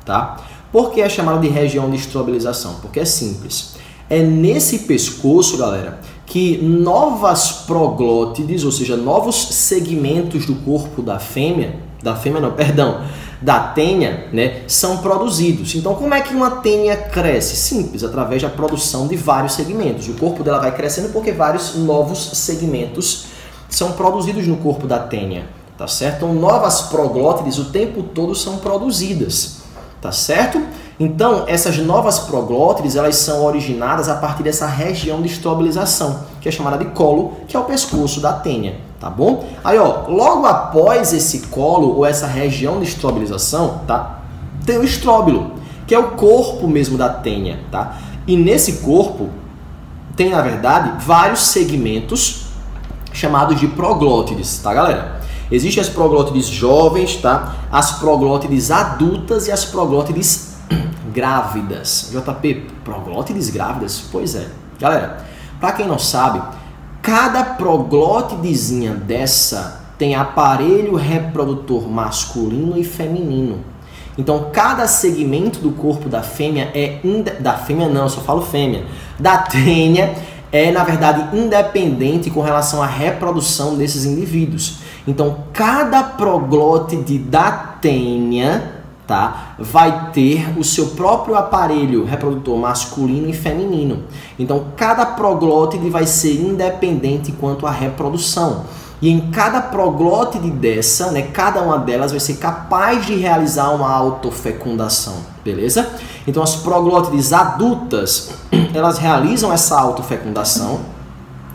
tá? Por que é chamado de região de estrobilização? Porque é simples. É nesse pescoço, galera, que novas proglótides, ou seja, novos segmentos do corpo da tênia, né, são produzidos. Então, como é que uma tênia cresce? Simples, através da produção de vários segmentos. O corpo dela vai crescendo porque vários novos segmentos são produzidos no corpo da tênia, tá certo? Então, novas proglótides o tempo todo são produzidas, tá certo? Então, essas novas proglótides, elas são originadas a partir dessa região de estrobilização, que é chamada de colo, que é o pescoço da tênia, tá bom? Aí, ó, logo após esse colo, ou essa região de estrobilização, tá? Tem o estróbilo, que é o corpo mesmo da tênia, tá? E nesse corpo tem, na verdade, vários segmentos chamados de proglótides, tá, galera? Existem as proglótides jovens, tá? As proglótides adultas e as proglótides grávidas. JP, proglótides grávidas? Pois é. Galera, para quem não sabe, cada proglótidezinha dessa tem aparelho reprodutor masculino e feminino. Então, cada segmento do corpo da fêmea da fêmea não, eu só falo fêmea. Da tênia é, na verdade, independente com relação à reprodução desses indivíduos. Então, cada proglótide da tênia, tá, vai ter o seu próprio aparelho reprodutor masculino e feminino. Então, cada proglótide vai ser independente quanto à reprodução. E em cada proglótide dessa, né, cada uma delas vai ser capaz de realizar uma autofecundação, beleza? Então, as proglótides adultas, elas realizam essa autofecundação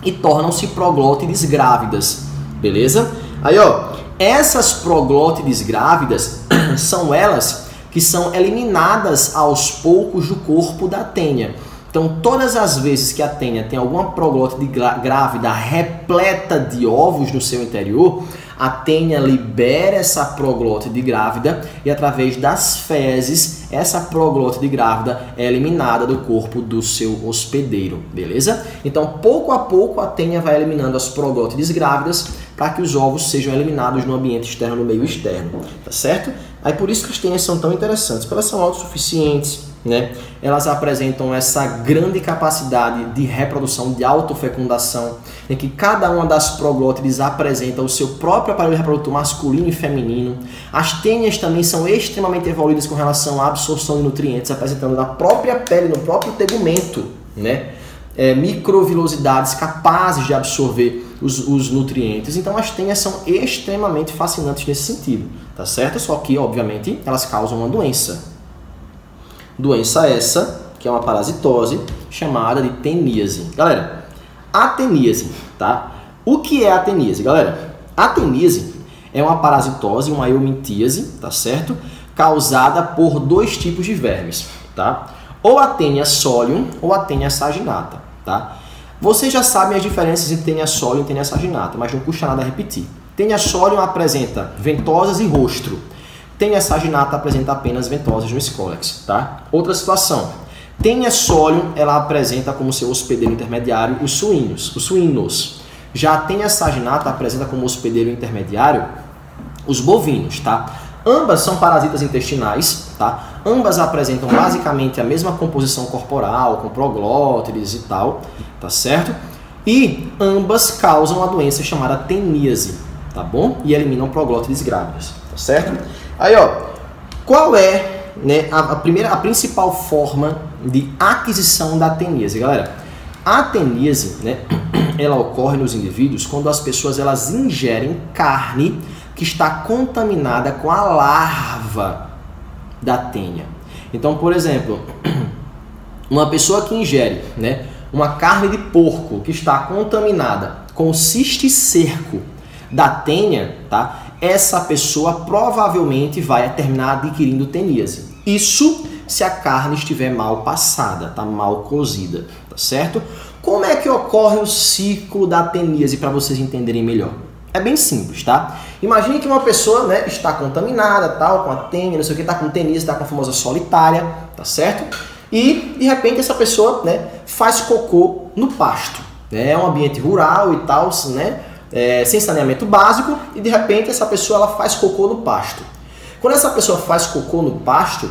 e tornam-se proglótides grávidas, beleza? Aí, ó, essas proglótides grávidas são elas que são eliminadas aos poucos do corpo da tênia. Então, todas as vezes que a tênia tem alguma proglótide grávida repleta de ovos no seu interior, a tênia libera essa proglótide grávida e, através das fezes, essa proglótide grávida é eliminada do corpo do seu hospedeiro, beleza? Então, pouco a pouco, a tênia vai eliminando as proglótides grávidas para que os ovos sejam eliminados no ambiente externo, no meio externo, tá certo? Aí, por isso que as tênias são tão interessantes, porque elas são autossuficientes, né? Elas apresentam essa grande capacidade de reprodução, de autofecundação, em que cada uma das proglótides apresenta o seu próprio aparelho reprodutor masculino e feminino. As tênias também são extremamente evoluídas com relação à absorção de nutrientes, apresentando na própria pele, no próprio tegumento, né, microvilosidades capazes de absorver os nutrientes. Então as tênias são extremamente fascinantes nesse sentido, tá certo? Só que, obviamente, elas causam uma doença. Doença essa, que é uma parasitose, chamada de teníase. Galera, a teníase, tá? O que é a teníase, galera? A teníase É uma parasitose, uma eumintíase, tá certo? Causada por dois tipos de vermes, tá? Ou a Taenia solium ou a Taenia saginata, tá? Vocês já sabem as diferenças entre Taenia solium e Taenia saginata, mas não custa nada repetir. Taenia solium apresenta ventosas e rostro. Taenia saginata apresenta apenas ventosas no escólex, tá? Outra situação. Taenia solium, ela apresenta como seu hospedeiro intermediário os suínos. Já a Taenia saginata apresenta como hospedeiro intermediário os bovinos, tá? Ambas são parasitas intestinais, tá? Ambas apresentam basicamente a mesma composição corporal, com proglótides e tal, tá certo? E ambas causam a doença chamada teníase, tá bom? E eliminam proglótides grávidas, tá certo? Aí, ó, qual é, né, a principal forma de aquisição da teníase, galera? A teníase, né, ela ocorre nos indivíduos quando as pessoas elas ingerem carne que está contaminada com a larva da tênia. Então, por exemplo, uma pessoa que ingere, né, uma carne de porco que está contaminada com o cisticerco da tênia, tá? Essa pessoa provavelmente vai terminar adquirindo teníase. Isso se a carne estiver mal passada, tá mal cozida, tá certo? Como é que ocorre o ciclo da teníase para vocês entenderem melhor? É bem simples, tá? Imagine que uma pessoa, né, está contaminada, tal, com a tênia, não sei o que, está com teníase, está com a famosa solitária, tá certo? E, de repente, essa pessoa, né, faz cocô no pasto. Né? É um ambiente rural e tal, né, sem saneamento básico, e, de repente, essa pessoa ela faz cocô no pasto. Quando essa pessoa faz cocô no pasto,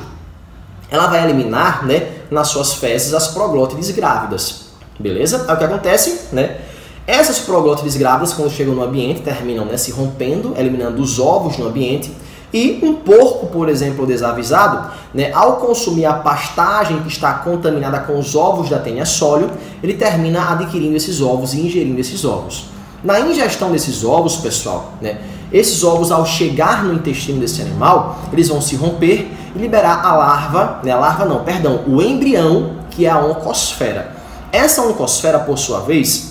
ela vai eliminar, né, nas suas fezes as proglótides grávidas, beleza? Aí o que acontece, né? Essas proglótides grávidas, quando chegam no ambiente, terminam, né, se rompendo, eliminando os ovos no ambiente. E um porco, por exemplo, desavisado, né, ao consumir a pastagem que está contaminada com os ovos da Taenia solium, ele termina adquirindo esses ovos e ingerindo esses ovos. Na ingestão desses ovos, pessoal, né, esses ovos, ao chegar no intestino desse animal, eles vão se romper e liberar a larva, né, o embrião, que é a oncosfera. Essa oncosfera, por sua vez,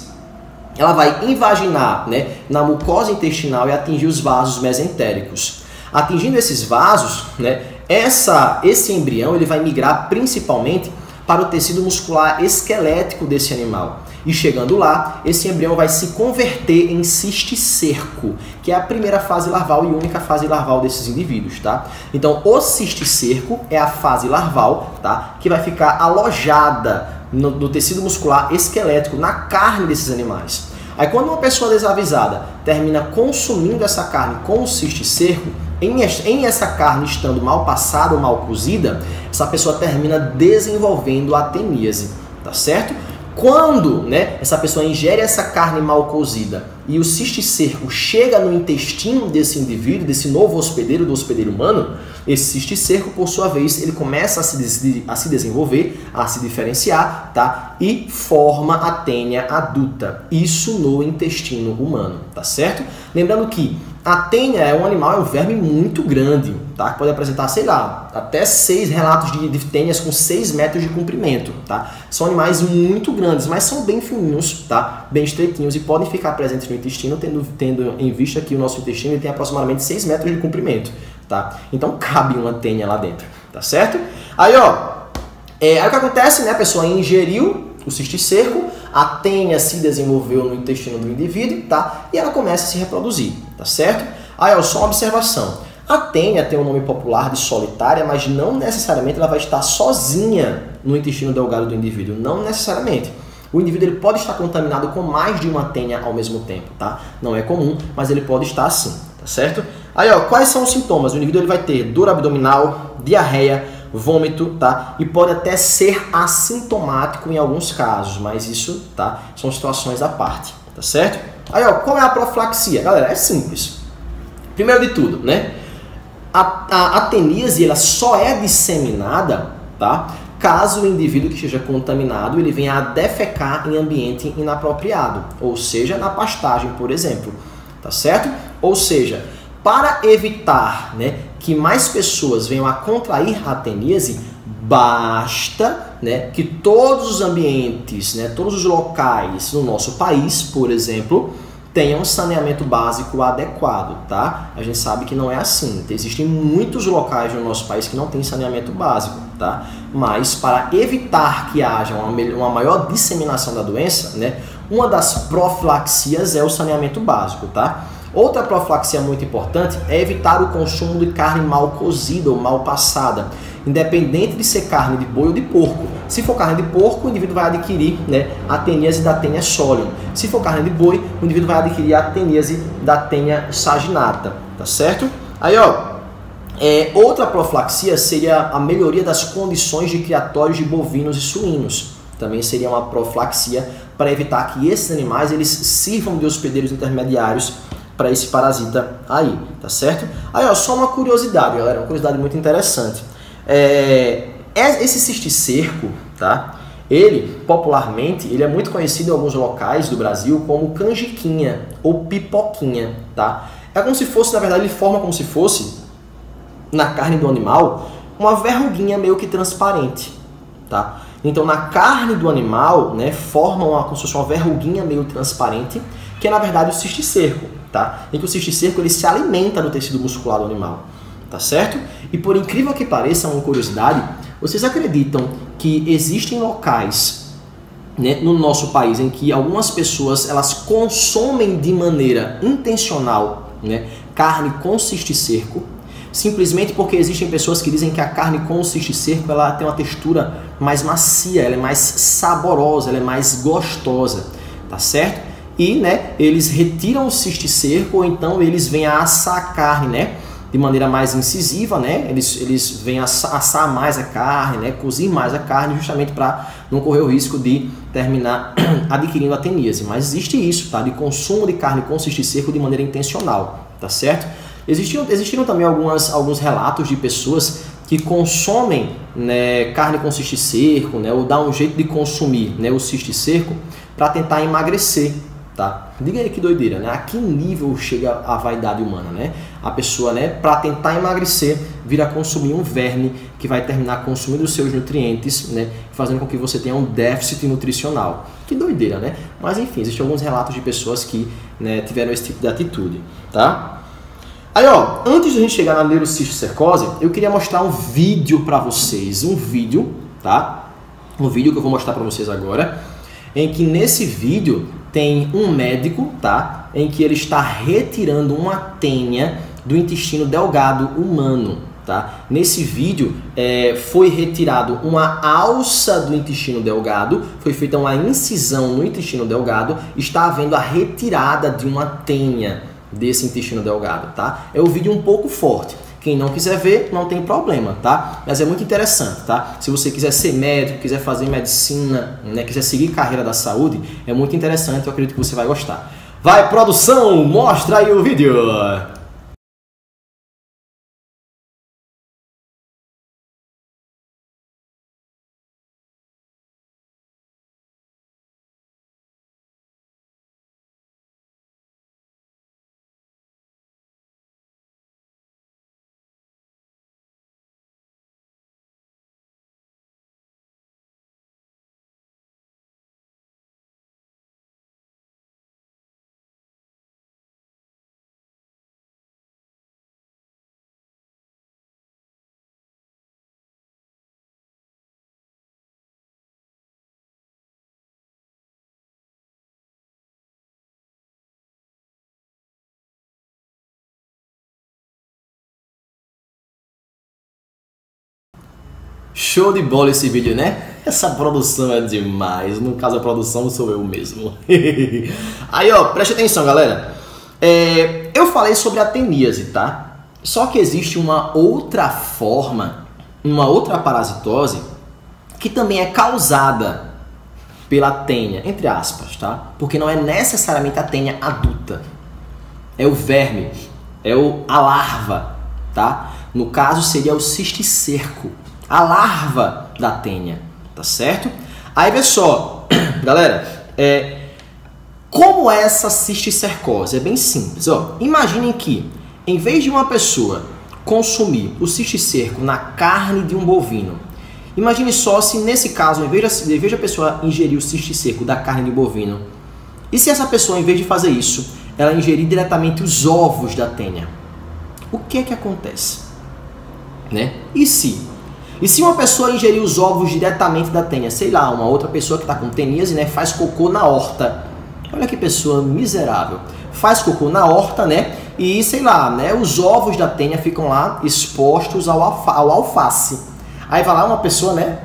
ela vai invaginar, né, na mucosa intestinal e atingir os vasos mesentéricos. Atingindo esses vasos, né, esse embrião ele vai migrar principalmente para o tecido muscular esquelético desse animal. E chegando lá, esse embrião vai se converter em cisticerco, que é a primeira fase larval e única fase larval desses indivíduos, tá? Então, o cisticerco é a fase larval, tá, que vai ficar alojada no tecido muscular esquelético, na carne desses animais. Aí quando uma pessoa desavisada termina consumindo essa carne com o cisticerco, em essa carne estando mal passada ou mal cozida, essa pessoa termina desenvolvendo a teníase, tá certo? Quando, né, essa pessoa ingere essa carne mal cozida e o cisticerco chega no intestino desse indivíduo, desse novo hospedeiro, do hospedeiro humano, esse cisticerco, por sua vez, ele começa a se desenvolver, a se diferenciar, tá? E forma a tênia adulta. Isso no intestino humano, tá certo? Lembrando que a tênia é um animal, é um verme muito grande, tá? Que pode apresentar, sei lá, até 6 relatos de tênias com 6 metros de comprimento, tá? São animais muito grandes, mas são bem fininhos, tá? Bem estreitinhos e podem ficar presentes no intestino, tendo em vista que o nosso intestino ele tem aproximadamente 6 metros de comprimento, tá? Então cabe uma tênia lá dentro, tá certo? Aí, ó, aí o que acontece, né? A pessoa ingeriu o cisticerco, a tênia se desenvolveu no intestino do indivíduo, tá? E ela começa a se reproduzir, tá certo? Aí, ó, só uma observação. A tênia tem um nome popular de solitária, mas não necessariamente ela vai estar sozinha no intestino delgado do indivíduo, não necessariamente. O indivíduo ele pode estar contaminado com mais de uma tênia ao mesmo tempo, tá? Não é comum, mas ele pode estar assim, tá certo? Aí, ó, quais são os sintomas? O indivíduo ele vai ter dor abdominal, diarreia, vômito, tá? E pode até ser assintomático em alguns casos, mas isso, tá? São situações à parte, tá certo? Aí, ó, qual é a profilaxia? Galera, é simples. Primeiro de tudo, né? A teníase, ela só é disseminada, tá? Caso o indivíduo que esteja contaminado, ele venha a defecar em ambiente inapropriado, ou seja, na pastagem, por exemplo, tá certo? Ou seja, para evitar, né, que mais pessoas venham a contrair a teníase, basta, né, que todos os ambientes, né, todos os locais no nosso país, por exemplo, tenha um saneamento básico adequado, tá? A gente sabe que não é assim. Existem muitos locais no nosso país que não tem saneamento básico, tá? Mas para evitar que haja uma maior disseminação da doença, né, uma das profilaxias é o saneamento básico, tá? Outra profilaxia muito importante é evitar o consumo de carne mal cozida ou mal passada, independente de ser carne de boi ou de porco. Se for carne de porco, o indivíduo vai adquirir, né, a teníase da Taenia solium. Se for carne de boi, o indivíduo vai adquirir a teníase da Taenia saginata, tá certo? Aí, ó, outra profilaxia seria a melhoria das condições de criatórios de bovinos e suínos. Também seria uma profilaxia para evitar que esses animais eles sirvam de hospedeiros intermediários para esse parasita aí, tá certo? Aí, ó, só uma curiosidade, galera, uma curiosidade muito interessante. Esse cisticerco, tá? Ele, popularmente, ele é muito conhecido em alguns locais do Brasil como canjiquinha ou pipoquinha, tá? É como se fosse, na verdade, ele forma como se fosse, na carne do animal, uma verruguinha meio que transparente, tá? Então, na carne do animal, né, forma como se fosse uma verruguinha meio transparente, que é, na verdade, o cisticerco, tá? Em que o cisticerco ele se alimenta do tecido muscular do animal, tá certo? E por incrível que pareça, uma curiosidade, vocês acreditam que existem locais, né, no nosso país em que algumas pessoas elas consomem de maneira intencional, né, carne com cisticerco, simplesmente porque existem pessoas que dizem que a carne com o cisticerco ela tem uma textura mais macia, ela é mais saborosa, ela é mais gostosa, tá certo? E, né, eles retiram o cisticerco ou então eles vêm a assar a carne, né, de maneira mais incisiva, né, eles vêm assar mais a carne, né, cozir mais a carne justamente para não correr o risco de terminar adquirindo a teníase. Mas existe isso, tá, de consumo de carne com cisticerco de maneira intencional, tá certo? Existiram também alguns relatos de pessoas que consomem, né, carne com cisticerco, né, ou dá um jeito de consumir, né, o cisticerco para tentar emagrecer, tá? Diga aí que doideira, né? A que nível chega a vaidade humana, né? A pessoa, né, para tentar emagrecer, vira consumir um verme que vai terminar consumindo os seus nutrientes, né, fazendo com que você tenha um déficit nutricional. Que doideira, né? Mas enfim, existem alguns relatos de pessoas que, né, tiveram esse tipo de atitude, tá? Aí, ó, antes de a gente chegar na neurocisticercose, eu queria mostrar um vídeo para vocês, um vídeo, tá? Um vídeo que eu vou mostrar para vocês agora, em que nesse vídeo tem um médico, tá? Em que ele está retirando uma tênia do intestino delgado humano, tá? Nesse vídeo foi retirado uma alça do intestino delgado, foi feita uma incisão no intestino delgado, está havendo a retirada de uma tênia desse intestino delgado, tá? É um vídeo um pouco forte. Quem não quiser ver, não tem problema, tá? Mas é muito interessante, tá? Se você quiser ser médico, quiser fazer medicina, né, quiser seguir carreira da saúde, é muito interessante, eu acredito que você vai gostar. Vai, produção, mostra aí o vídeo! Show de bola esse vídeo, né? Essa produção é demais. No caso, a produção sou eu mesmo. Aí, ó, preste atenção, galera. Eu falei sobre a teníase, tá? Só que existe uma outra forma, uma outra parasitose que também é causada pela tênia, entre aspas, tá? Porque não é necessariamente a tênia adulta. É o verme, a larva, tá? No caso, seria o cisticerco. A larva da tênia, tá certo? Aí, vê só, galera, como é essa cisticercose? É bem simples, ó. Imaginem que, em vez de uma pessoa consumir o cisticerco na carne de um bovino, imagine só se nesse caso, em vez de a pessoa ingerir o cisticerco da carne de bovino, e se essa pessoa, em vez de fazer isso, ela ingerir diretamente os ovos da tênia, o que é que acontece? Né? E se uma pessoa ingerir os ovos diretamente da tênia, sei lá, uma outra pessoa que está com teníase, né, faz cocô na horta. Olha que pessoa miserável. Faz cocô na horta, né? E, sei lá, né, os ovos da tênia ficam lá expostos ao alface. Aí vai lá uma pessoa, né,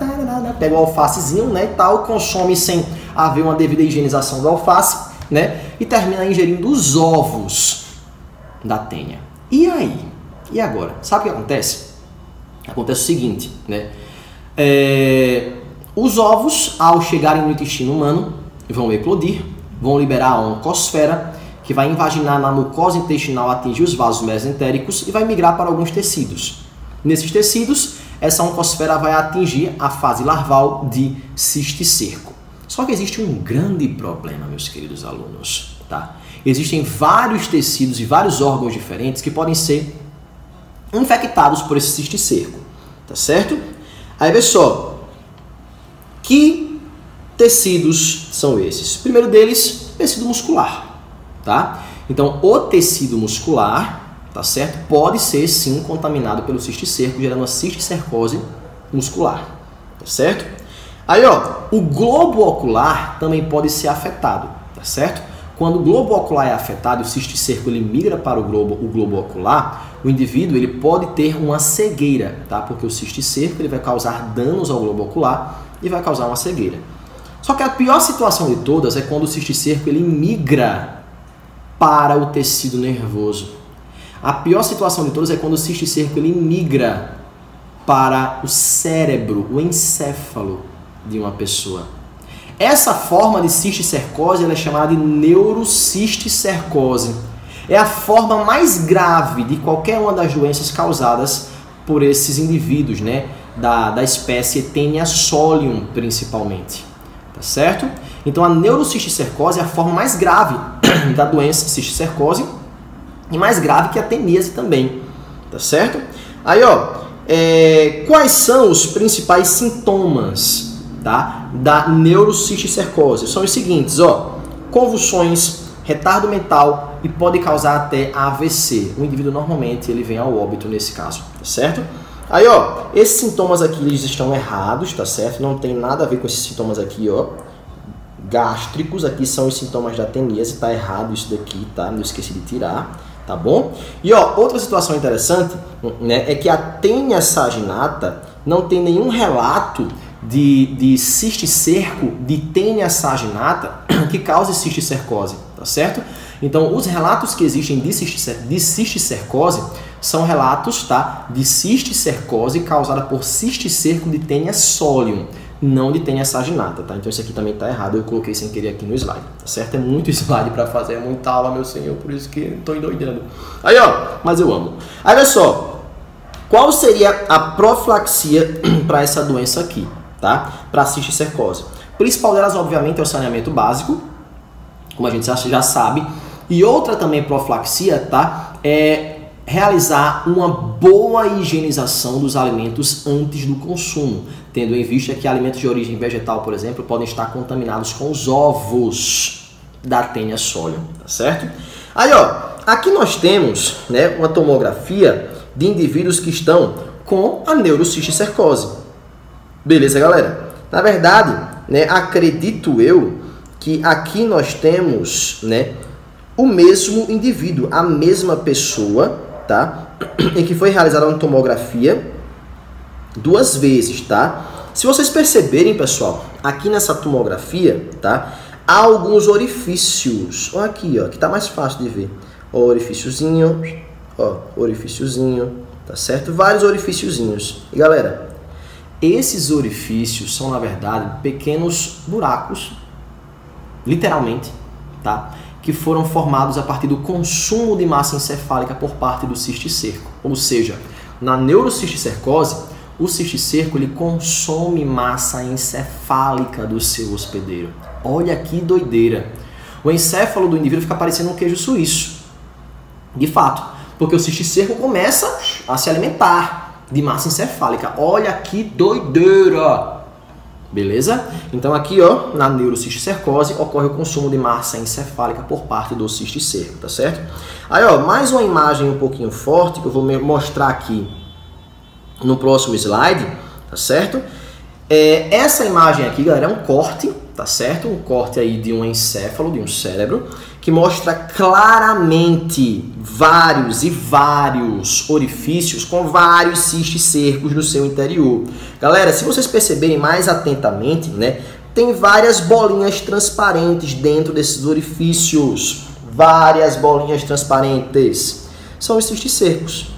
pega o alfacezinho, né, e tal, consome sem haver uma devida higienização do alface, né, e termina ingerindo os ovos da tênia. E aí? E agora? Sabe o que acontece? Acontece o seguinte, né? Os ovos, ao chegarem no intestino humano, vão eclodir, vão liberar a oncosfera, que vai invaginar na mucosa intestinal, atingir os vasos mesentéricos e vai migrar para alguns tecidos. Nesses tecidos, essa oncosfera vai atingir a fase larval de cisticerco. Só que existe um grande problema, meus queridos alunos, tá? Existem vários tecidos e vários órgãos diferentes que podem ser infectados por esse cisticerco, tá certo? Aí, vê só, que tecidos são esses? O primeiro deles, tecido muscular, tá? Então, o tecido muscular, tá certo? Pode ser, sim, contaminado pelo cisticerco, gerando uma cisticercose muscular, tá certo? Aí, ó, o globo ocular também pode ser afetado, tá certo? Quando o globo ocular é afetado, o cisticerco ele migra para o globo ocular, o indivíduo ele pode ter uma cegueira, tá? Porque o cisticerco ele vai causar danos ao globo ocular e vai causar uma cegueira. Só que a pior situação de todas é quando o cisticerco ele migra para o tecido nervoso. A pior situação de todas é quando o cisticerco ele migra para o cérebro, o encéfalo de uma pessoa. Essa forma de cisticercose ela é chamada de neurocisticercose. É a forma mais grave de qualquer uma das doenças causadas por esses indivíduos, né? Da espécie Taenia solium, principalmente. Tá certo? Então, a neurocisticercose é a forma mais grave da doença cisticercose e mais grave que a teníase também. Tá certo? Aí, ó, quais são os principais sintomas, tá, da neurocisticercose? São os seguintes, ó: convulsões, retardo mental e pode causar até AVC. O indivíduo normalmente ele vem ao óbito nesse caso, tá certo? Aí, ó, esses sintomas aqui eles estão errados, tá certo? Não tem nada a ver com esses sintomas aqui, ó. Gástricos, aqui são os sintomas da teníase, tá errado isso daqui, tá? Não esqueci de tirar, tá bom? E, ó, outra situação interessante, né, é que a tênia saginata não tem nenhum relato de cisticerco, de tênia saginata, que cause cisticercose, tá certo? Então, os relatos que existem de cisticercose são relatos, tá, de cisticercose causada por cisticerco de Taenia solium, não de Taenia saginata, tá? Então, isso aqui também tá errado, eu coloquei sem querer aqui no slide, tá certo? É muito slide para fazer, é muita aula, meu senhor, por isso que eu tô endoidando. Aí, ó, mas eu amo. Aí, olha só, qual seria a profilaxia para essa doença aqui? Tá? Para a cisticercose. O principal delas, obviamente, é o saneamento básico, como a gente já sabe. E outra também profilaxia, tá? É realizar uma boa higienização dos alimentos antes do consumo, tendo em vista que alimentos de origem vegetal, por exemplo, podem estar contaminados com os ovos da Taenia solium, tá certo? Aí, ó, aqui nós temos, né, uma tomografia de indivíduos que estão com a neurocisticercose. Beleza, galera? Na verdade, né, acredito eu que aqui nós temos, né, o mesmo indivíduo, a mesma pessoa, tá? Em que foi realizada uma tomografia 2 vezes, tá? Se vocês perceberem, pessoal, aqui nessa tomografia, tá? Há alguns orifícios. Olha aqui, ó, que tá mais fácil de ver. Ó, orifíciozinho, ó, orifíciozinho, tá certo? Vários orifíciozinhos. E galera, esses orifícios são, na verdade, pequenos buracos, literalmente, tá? Que foram formados a partir do consumo de massa encefálica por parte do cisticerco. Ou seja, na neurocisticercose, o cisticerco ele consome massa encefálica do seu hospedeiro. Olha que doideira! O encéfalo do indivíduo fica parecendo um queijo suíço. De fato, porque o cisticerco começa a se alimentar de massa encefálica. Olha que doideira! Beleza? Então aqui, ó, na neurocisticercose ocorre o consumo de massa encefálica por parte do cisticerco, tá certo? Aí, ó, mais uma imagem um pouquinho forte que eu vou mostrar aqui no próximo slide, tá certo? Essa imagem aqui, galera, é um corte, tá certo? Um corte aí de um encéfalo, de um cérebro, que mostra claramente vários e vários orifícios com vários cisticercos no seu interior. Galera, se vocês perceberem mais atentamente, né, tem várias bolinhas transparentes dentro desses orifícios. Várias bolinhas transparentes. São os cisticercos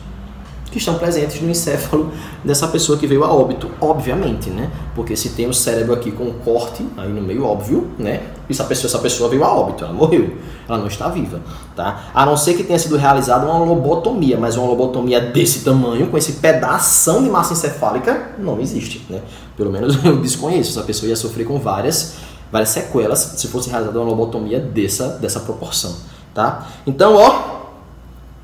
que estão presentes no encéfalo dessa pessoa que veio a óbito, obviamente, né? Porque se tem o cérebro aqui com um corte aí no meio, óbvio, né? E essa pessoa veio a óbito, ela morreu, ela não está viva, tá? A não ser que tenha sido realizada uma lobotomia, mas uma lobotomia desse tamanho, com esse pedação de massa encefálica, não existe, né? Pelo menos eu desconheço, essa pessoa ia sofrer com várias sequelas se fosse realizada uma lobotomia dessa proporção, tá? Então, ó,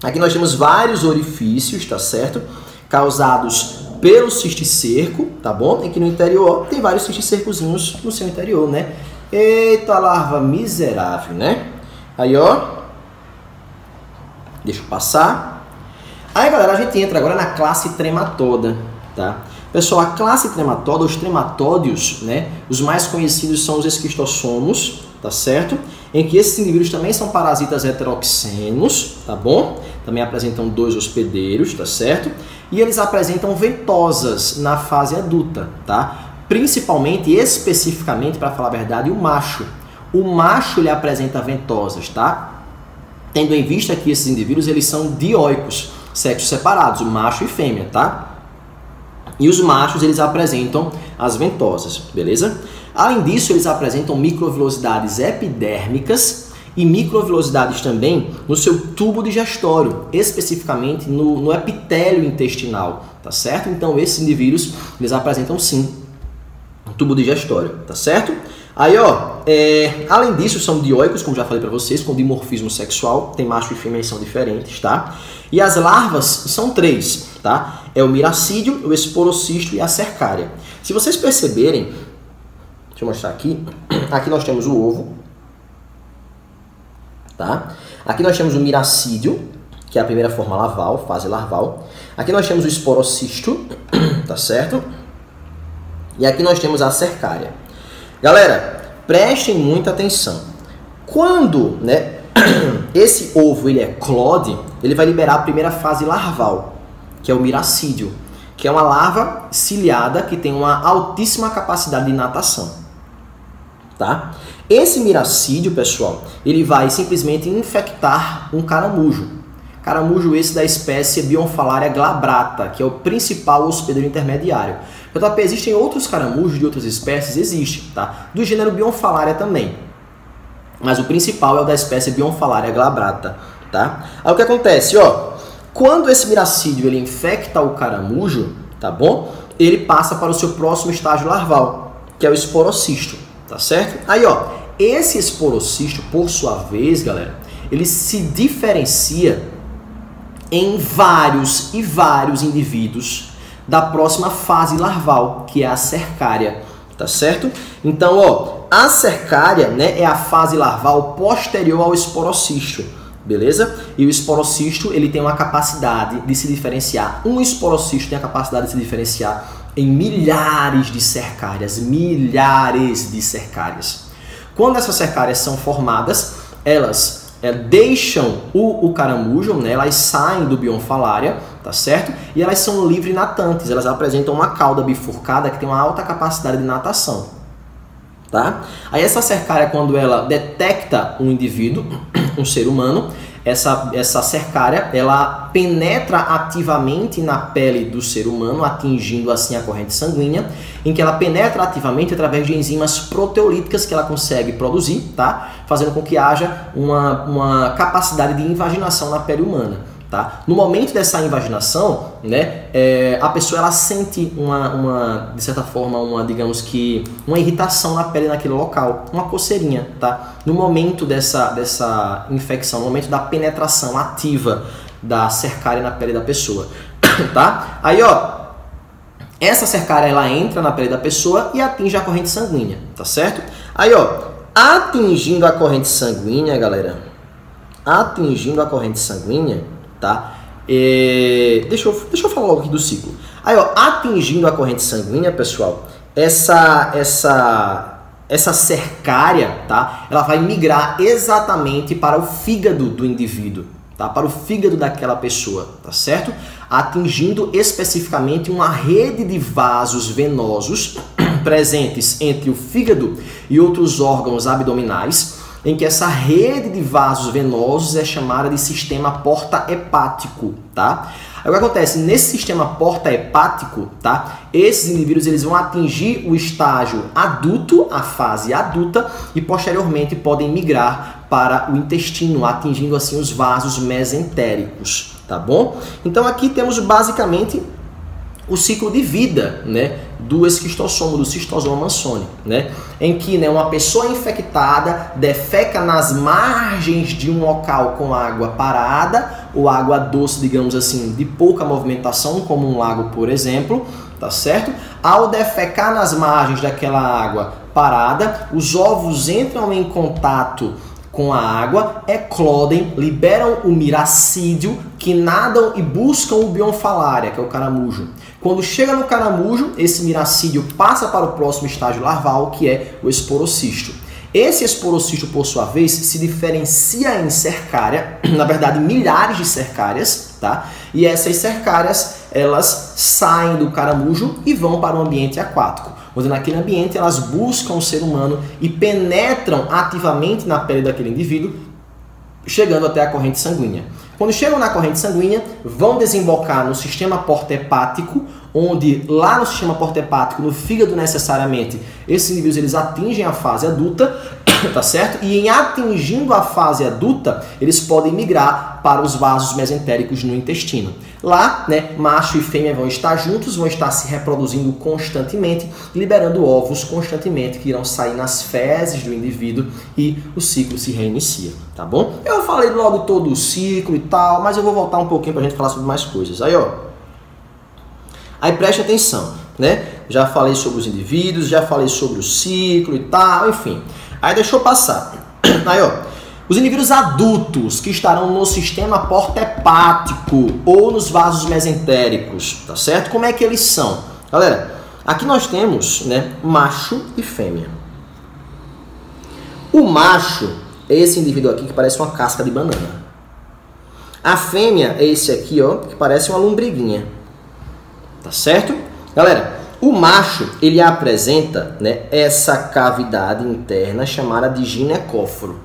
aqui nós temos vários orifícios, tá certo? Causados pelo cisticerco, tá bom? Aqui no interior tem vários cisticercozinhos no seu interior, né? Eita, larva miserável, né? Aí, ó. Deixa eu passar. Aí, galera, a gente entra agora na classe trematoda, tá? Pessoal, a classe trematoda, os trematódeos, né? Os mais conhecidos são os esquistossomos, tá certo? Em que esses indivíduos também são parasitas heteroxenos, tá bom? Também apresentam 2 hospedeiros, tá certo? E eles apresentam ventosas na fase adulta, tá? Principalmente, especificamente, para falar a verdade, o macho. O macho, ele apresenta ventosas, tá? Tendo em vista que esses indivíduos, eles são dioicos, sexos separados, o macho e fêmea, tá? E os machos, eles apresentam as ventosas, beleza? Além disso, eles apresentam microvilosidades epidérmicas e microvilosidades também no seu tubo digestório, especificamente no epitélio intestinal, tá certo? Então, esses indivíduos, eles apresentam sim um tubo digestório, tá certo? Aí, ó, além disso, são dioicos, como já falei para vocês, com dimorfismo sexual, tem macho e fêmea, são diferentes, tá? E as larvas são 3, tá? É o miracídio, o esporocisto e a cercária. Se vocês perceberem, deixa eu mostrar aqui, aqui nós temos o ovo, tá? Aqui nós temos o miracídio, que é a primeira forma larval, fase larval. Aqui nós temos o esporocisto, tá certo? E aqui nós temos a cercária. Galera, prestem muita atenção. Quando, né, esse ovo ele eclode, ele vai liberar a primeira fase larval, que é o miracídio, que é uma larva ciliada que tem uma altíssima capacidade de natação, tá? Esse miracídio, pessoal, ele vai simplesmente infectar um caramujo. Caramujo esse da espécie Bionfalaria glabrata, que é o principal hospedeiro intermediário. JP, existem outros caramujos de outras espécies? Existe, tá? Do gênero Bionfalaria também. Mas o principal é o da espécie Bionfalaria glabrata, tá? Aí o que acontece, ó, quando esse miracídio ele infecta o caramujo, tá bom? Ele passa para o seu próximo estágio larval, que é o esporocisto, tá certo? Aí, ó, esse esporocisto, por sua vez, galera, ele se diferencia em vários e vários indivíduos da próxima fase larval, que é a cercária, tá certo? Então, ó, a cercária, né, é a fase larval posterior ao esporocisto, beleza? E o esporocisto, ele tem uma capacidade de se diferenciar. Um esporocisto tem a capacidade de se diferenciar em milhares de cercárias, milhares de cercárias. Quando essas cercárias são formadas, elas deixam o caramujo, né? Elas saem do Bionfalaria, tá certo? E elas são livres natantes, elas apresentam uma cauda bifurcada que tem uma alta capacidade de natação, tá? Aí essa cercária, quando ela detecta um indivíduo, um ser humano, essa cercária, ela penetra ativamente na pele do ser humano, atingindo assim a corrente sanguínea, em que ela penetra ativamente através de enzimas proteolíticas que ela consegue produzir, tá? Fazendo com que haja uma capacidade de invaginação na pele humana, tá? No momento dessa invaginação, né, a pessoa ela sente de certa forma, digamos que uma irritação na pele naquele local, uma coceirinha, tá? No momento dessa infecção, no momento da penetração ativa da cercária na pele da pessoa, tá? Aí, ó, essa cercária ela entra na pele da pessoa e atinge a corrente sanguínea, tá certo? Aí, ó, atingindo a corrente sanguínea, galera, atingindo a corrente sanguínea, tá? Deixa eu falar logo aqui do ciclo. Aí, ó, atingindo a corrente sanguínea, pessoal, essa cercária, tá? Ela vai migrar exatamente para o fígado do indivíduo, tá? Para o fígado daquela pessoa, tá certo? Atingindo especificamente uma rede de vasos venosos presentes entre o fígado e outros órgãos abdominais, em que essa rede de vasos venosos é chamada de sistema porta-hepático, tá? Aí o que acontece? Nesse sistema porta-hepático, tá? Esses indivíduos eles vão atingir o estágio adulto, a fase adulta, e posteriormente podem migrar para o intestino, atingindo assim os vasos mesentéricos, tá bom? Então aqui temos basicamente o ciclo de vida, né, do esquistosoma, do Schistosoma mansoni, né, em que, né, uma pessoa infectada defeca nas margens de um local com água parada ou água doce, digamos assim, de pouca movimentação, como um lago, por exemplo, tá certo? Ao defecar nas margens daquela água parada, os ovos entram em contato com a água, eclodem, liberam o miracídio, que nadam e buscam o bionfalária, que é o caramujo. Quando chega no caramujo, esse miracídio passa para o próximo estágio larval, que é o esporocisto. Esse esporocisto, por sua vez, se diferencia em cercária, na verdade, milhares de cercárias, tá? E essas cercárias, elas saem do caramujo e vão para o ambiente aquático, onde naquele ambiente elas buscam o ser humano e penetram ativamente na pele daquele indivíduo, chegando até a corrente sanguínea. Quando chegam na corrente sanguínea, vão desembocar no sistema porta-hepático, onde lá no sistema porta-hepático, no fígado necessariamente, esses indivíduos eles atingem a fase adulta, tá certo? E em atingindo a fase adulta, eles podem migrar para os vasos mesentéricos no intestino. Lá, né, macho e fêmea vão estar juntos, vão estar se reproduzindo constantemente, liberando ovos constantemente, que irão sair nas fezes do indivíduo e o ciclo se reinicia, tá bom? Eu falei logo todo o ciclo e tal, mas eu vou voltar um pouquinho pra gente falar sobre mais coisas. Aí preste atenção, né? Já falei sobre os indivíduos, já falei sobre o ciclo e tal, enfim. Aí deixa eu passar. Aí, ó, os indivíduos adultos que estarão no sistema porta-hepático ou nos vasos mesentéricos, tá certo? Como é que eles são? Galera, aqui nós temos, né, macho e fêmea. O macho é esse indivíduo aqui que parece uma casca de banana. A fêmea é esse aqui, ó, que parece uma lombriguinha. Tá certo? Galera, o macho, ele apresenta, né, essa cavidade interna chamada de ginecóforo,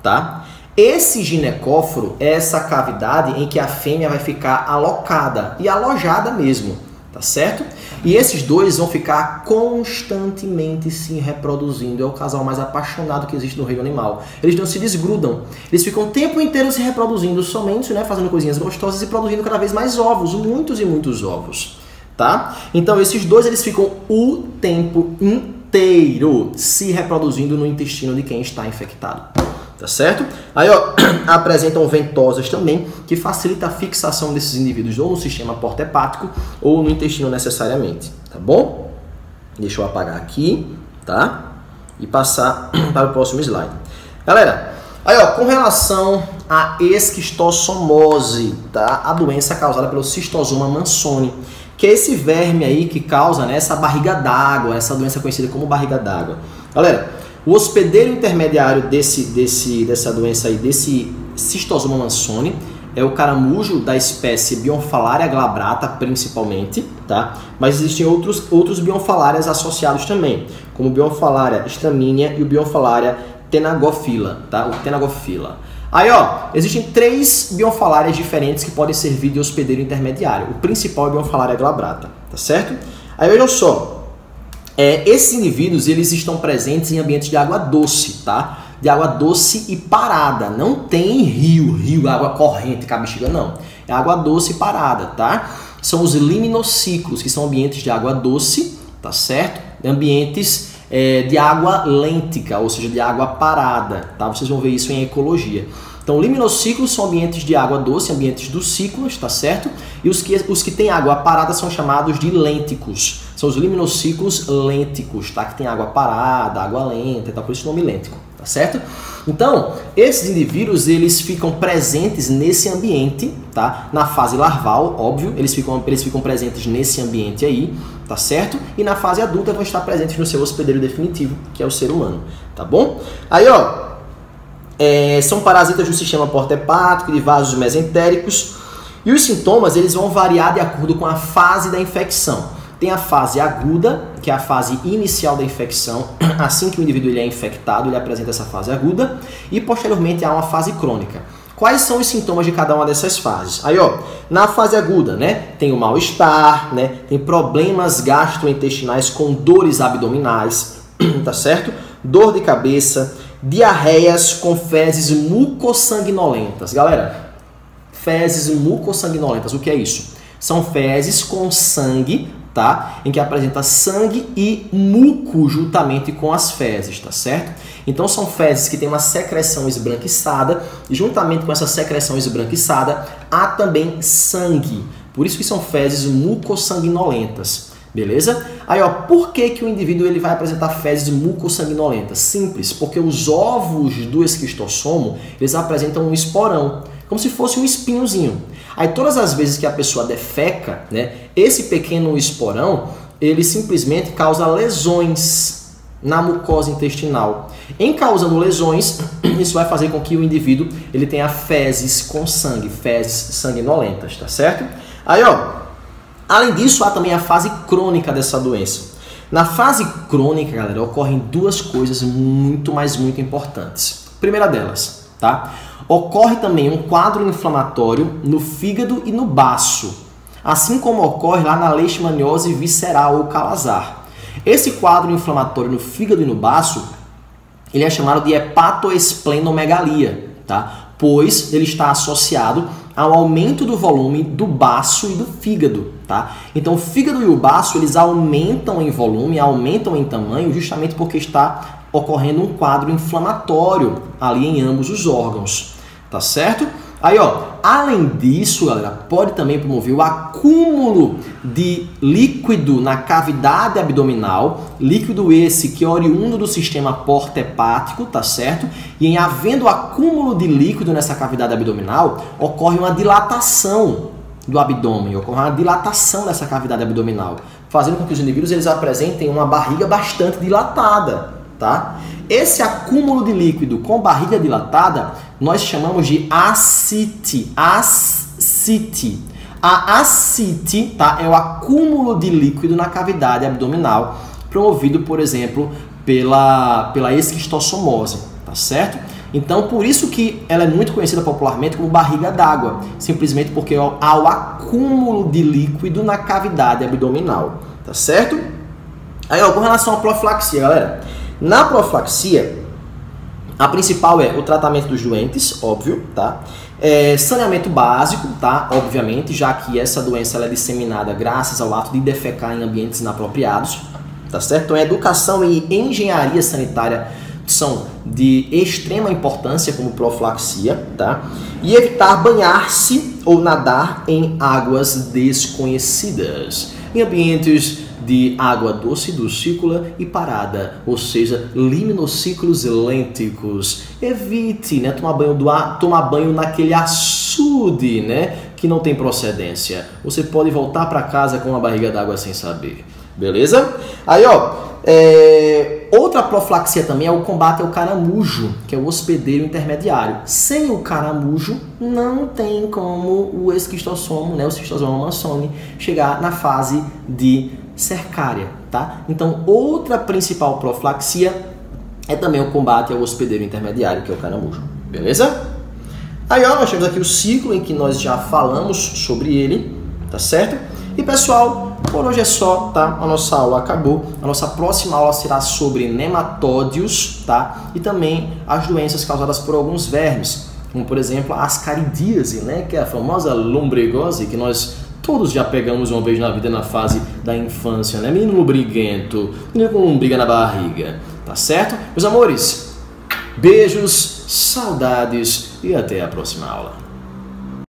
tá? Esse ginecóforo é essa cavidade em que a fêmea vai ficar alocada e alojada mesmo, tá certo? E esses dois vão ficar constantemente se reproduzindo. É o casal mais apaixonado que existe no reino animal. Eles não se desgrudam. Eles ficam o tempo inteiro se reproduzindo somente, né, fazendo coisinhas gostosas e produzindo cada vez mais ovos, muitos e muitos ovos. Tá? Então esses dois eles ficam o tempo inteiro se reproduzindo no intestino de quem está infectado, tá certo? Aí, ó, apresentam ventosas também, que facilita a fixação desses indivíduos ou no sistema porta-hepático ou no intestino necessariamente, tá bom? Deixa eu apagar aqui, tá? E passar para o próximo slide. Galera, aí, ó, com relação à esquistossomose, tá? A doença causada pelo Schistosoma mansoni, que é esse verme aí que causa, né, essa barriga d'água, essa doença conhecida como barriga d'água. Galera, o hospedeiro intermediário dessa doença aí, desse Schistosoma mansoni, é o caramujo da espécie Bionfallaria glabrata, principalmente, tá? Mas existem outros Bionfallarias associados também, como o Bionfallaria stramínea e o Bionfallaria tenagophylla, tá? O tenagophylla. Aí, ó, existem 3 Bionfallarias diferentes que podem servir de hospedeiro intermediário. O principal é o Bionfallaria glabrata, tá certo? Aí, vejam só, esses indivíduos, eles estão presentes em ambientes de água doce, tá? De água doce e parada. Não tem rio, água corrente, com a bexiga, não. É água doce e parada, tá? São os liminociclos, que são ambientes de água doce, tá certo? Ambientes de água lêntica, ou seja, de água parada, tá? Vocês vão ver isso em ecologia. Então, liminociclos são ambientes de água doce, ambientes dos ciclos, tá certo? E os que têm água parada são chamados de lênticos. São os liminociclos lênticos, tá? Que tem água parada, água lenta, tá? Por isso o nome lêntico, tá certo? Então, esses indivíduos, eles ficam presentes nesse ambiente, tá? Na fase larval, óbvio, eles ficam presentes nesse ambiente aí, tá certo? E na fase adulta vão estar presentes no seu hospedeiro definitivo, que é o ser humano, tá bom? Aí, ó, são parasitas do sistema porta-hepático, de vasos mesentéricos, e os sintomas eles vão variar de acordo com a fase da infecção. Tem a fase aguda, que é a fase inicial da infecção, assim que o indivíduo ele é infectado, ele apresenta essa fase aguda, e posteriormente há uma fase crônica. Quais são os sintomas de cada uma dessas fases? Aí, ó, na fase aguda, né, tem o mal-estar, né, tem problemas gastrointestinais com dores abdominais, tá certo? Dor de cabeça, diarreias com fezes mucossanguinolentas. Galera, fezes mucossanguinolentas, o que é isso? São fezes com sangue, tá? Em que apresenta sangue e muco juntamente com as fezes, tá certo? Então são fezes que têm uma secreção esbranquiçada e juntamente com essa secreção esbranquiçada há também sangue. Por isso que são fezes mucossanguinolentas. Beleza? Aí, ó, por que o indivíduo ele vai apresentar fezes mucossanguinolentas? Simples, porque os ovos do esquistossomo, eles apresentam um esporão, como se fosse um espinhozinho. Aí, todas as vezes que a pessoa defeca, né, esse pequeno esporão, ele simplesmente causa lesões na mucosa intestinal. Em causando lesões, isso vai fazer com que o indivíduo ele tenha fezes com sangue, fezes sanguinolentas, tá certo? Aí, ó, além disso, há também a fase crônica dessa doença. Na fase crônica, galera, ocorrem duas coisas muito importantes. Primeira delas, tá? Ocorre também um quadro inflamatório no fígado e no baço, assim como ocorre lá na leishmaniose visceral ou calazar. Esse quadro inflamatório no fígado e no baço, ele é chamado de hepatoesplenomegalia, tá? Pois ele está associado ao aumento do volume do baço e do fígado, tá? Então o fígado e o baço, eles aumentam em volume, aumentam em tamanho, justamente porque está ocorrendo um quadro inflamatório ali em ambos os órgãos, tá certo? Aí, ó, além disso, galera, pode também promover o acúmulo de líquido na cavidade abdominal, líquido esse que é oriundo do sistema porta-hepático, tá certo? E em havendo acúmulo de líquido nessa cavidade abdominal, ocorre uma dilatação do abdômen, ocorre uma dilatação dessa cavidade abdominal, fazendo com que os indivíduos eles apresentem uma barriga bastante dilatada, tá? Esse acúmulo de líquido com barriga dilatada nós chamamos de ascite. Ascite. A ascite, tá, é o acúmulo de líquido na cavidade abdominal promovido, por exemplo, pela esquistossomose, tá certo? Então, por isso que ela é muito conhecida popularmente como barriga d'água, simplesmente porque há o acúmulo de líquido na cavidade abdominal, tá certo? Aí, ó, com relação à profilaxia, galera, na profilaxia, a principal é o tratamento dos doentes, óbvio, tá? Saneamento básico, tá? Obviamente, já que essa doença ela é disseminada graças ao ato de defecar em ambientes inapropriados, tá certo? Então, educação e engenharia sanitária são de extrema importância como profilaxia, tá? E evitar banhar-se ou nadar em águas desconhecidas, em ambientes de água doce, dulcícola e parada, ou seja, liminociclos lênticos. Evite, né, tomar banho naquele açude, né, que não tem procedência. Você pode voltar para casa com uma barriga d'água sem saber. Beleza? Aí, ó, outra profilaxia também é o combate ao caramujo, que é o hospedeiro intermediário. Sem o caramujo, não tem como o esquistossomo, né, o Schistosoma mansoni, chegar na fase de cercária, tá? Então, outra principal profilaxia é também o combate ao hospedeiro intermediário, que é o caramujo. Beleza? Aí, ó, nós temos aqui o ciclo em que nós já falamos sobre ele, tá certo? E, pessoal, por hoje é só, tá? A nossa aula acabou. A nossa próxima aula será sobre nematódios, tá? E também as doenças causadas por alguns vermes, como, por exemplo, a ascaridíase, né? Que é a famosa lombrigose, que nós Todos já pegamos uma vez na vida na fase da infância, né? Menino briguento, menino com lombriga na barriga, tá certo? Meus amores, beijos, saudades e até a próxima aula.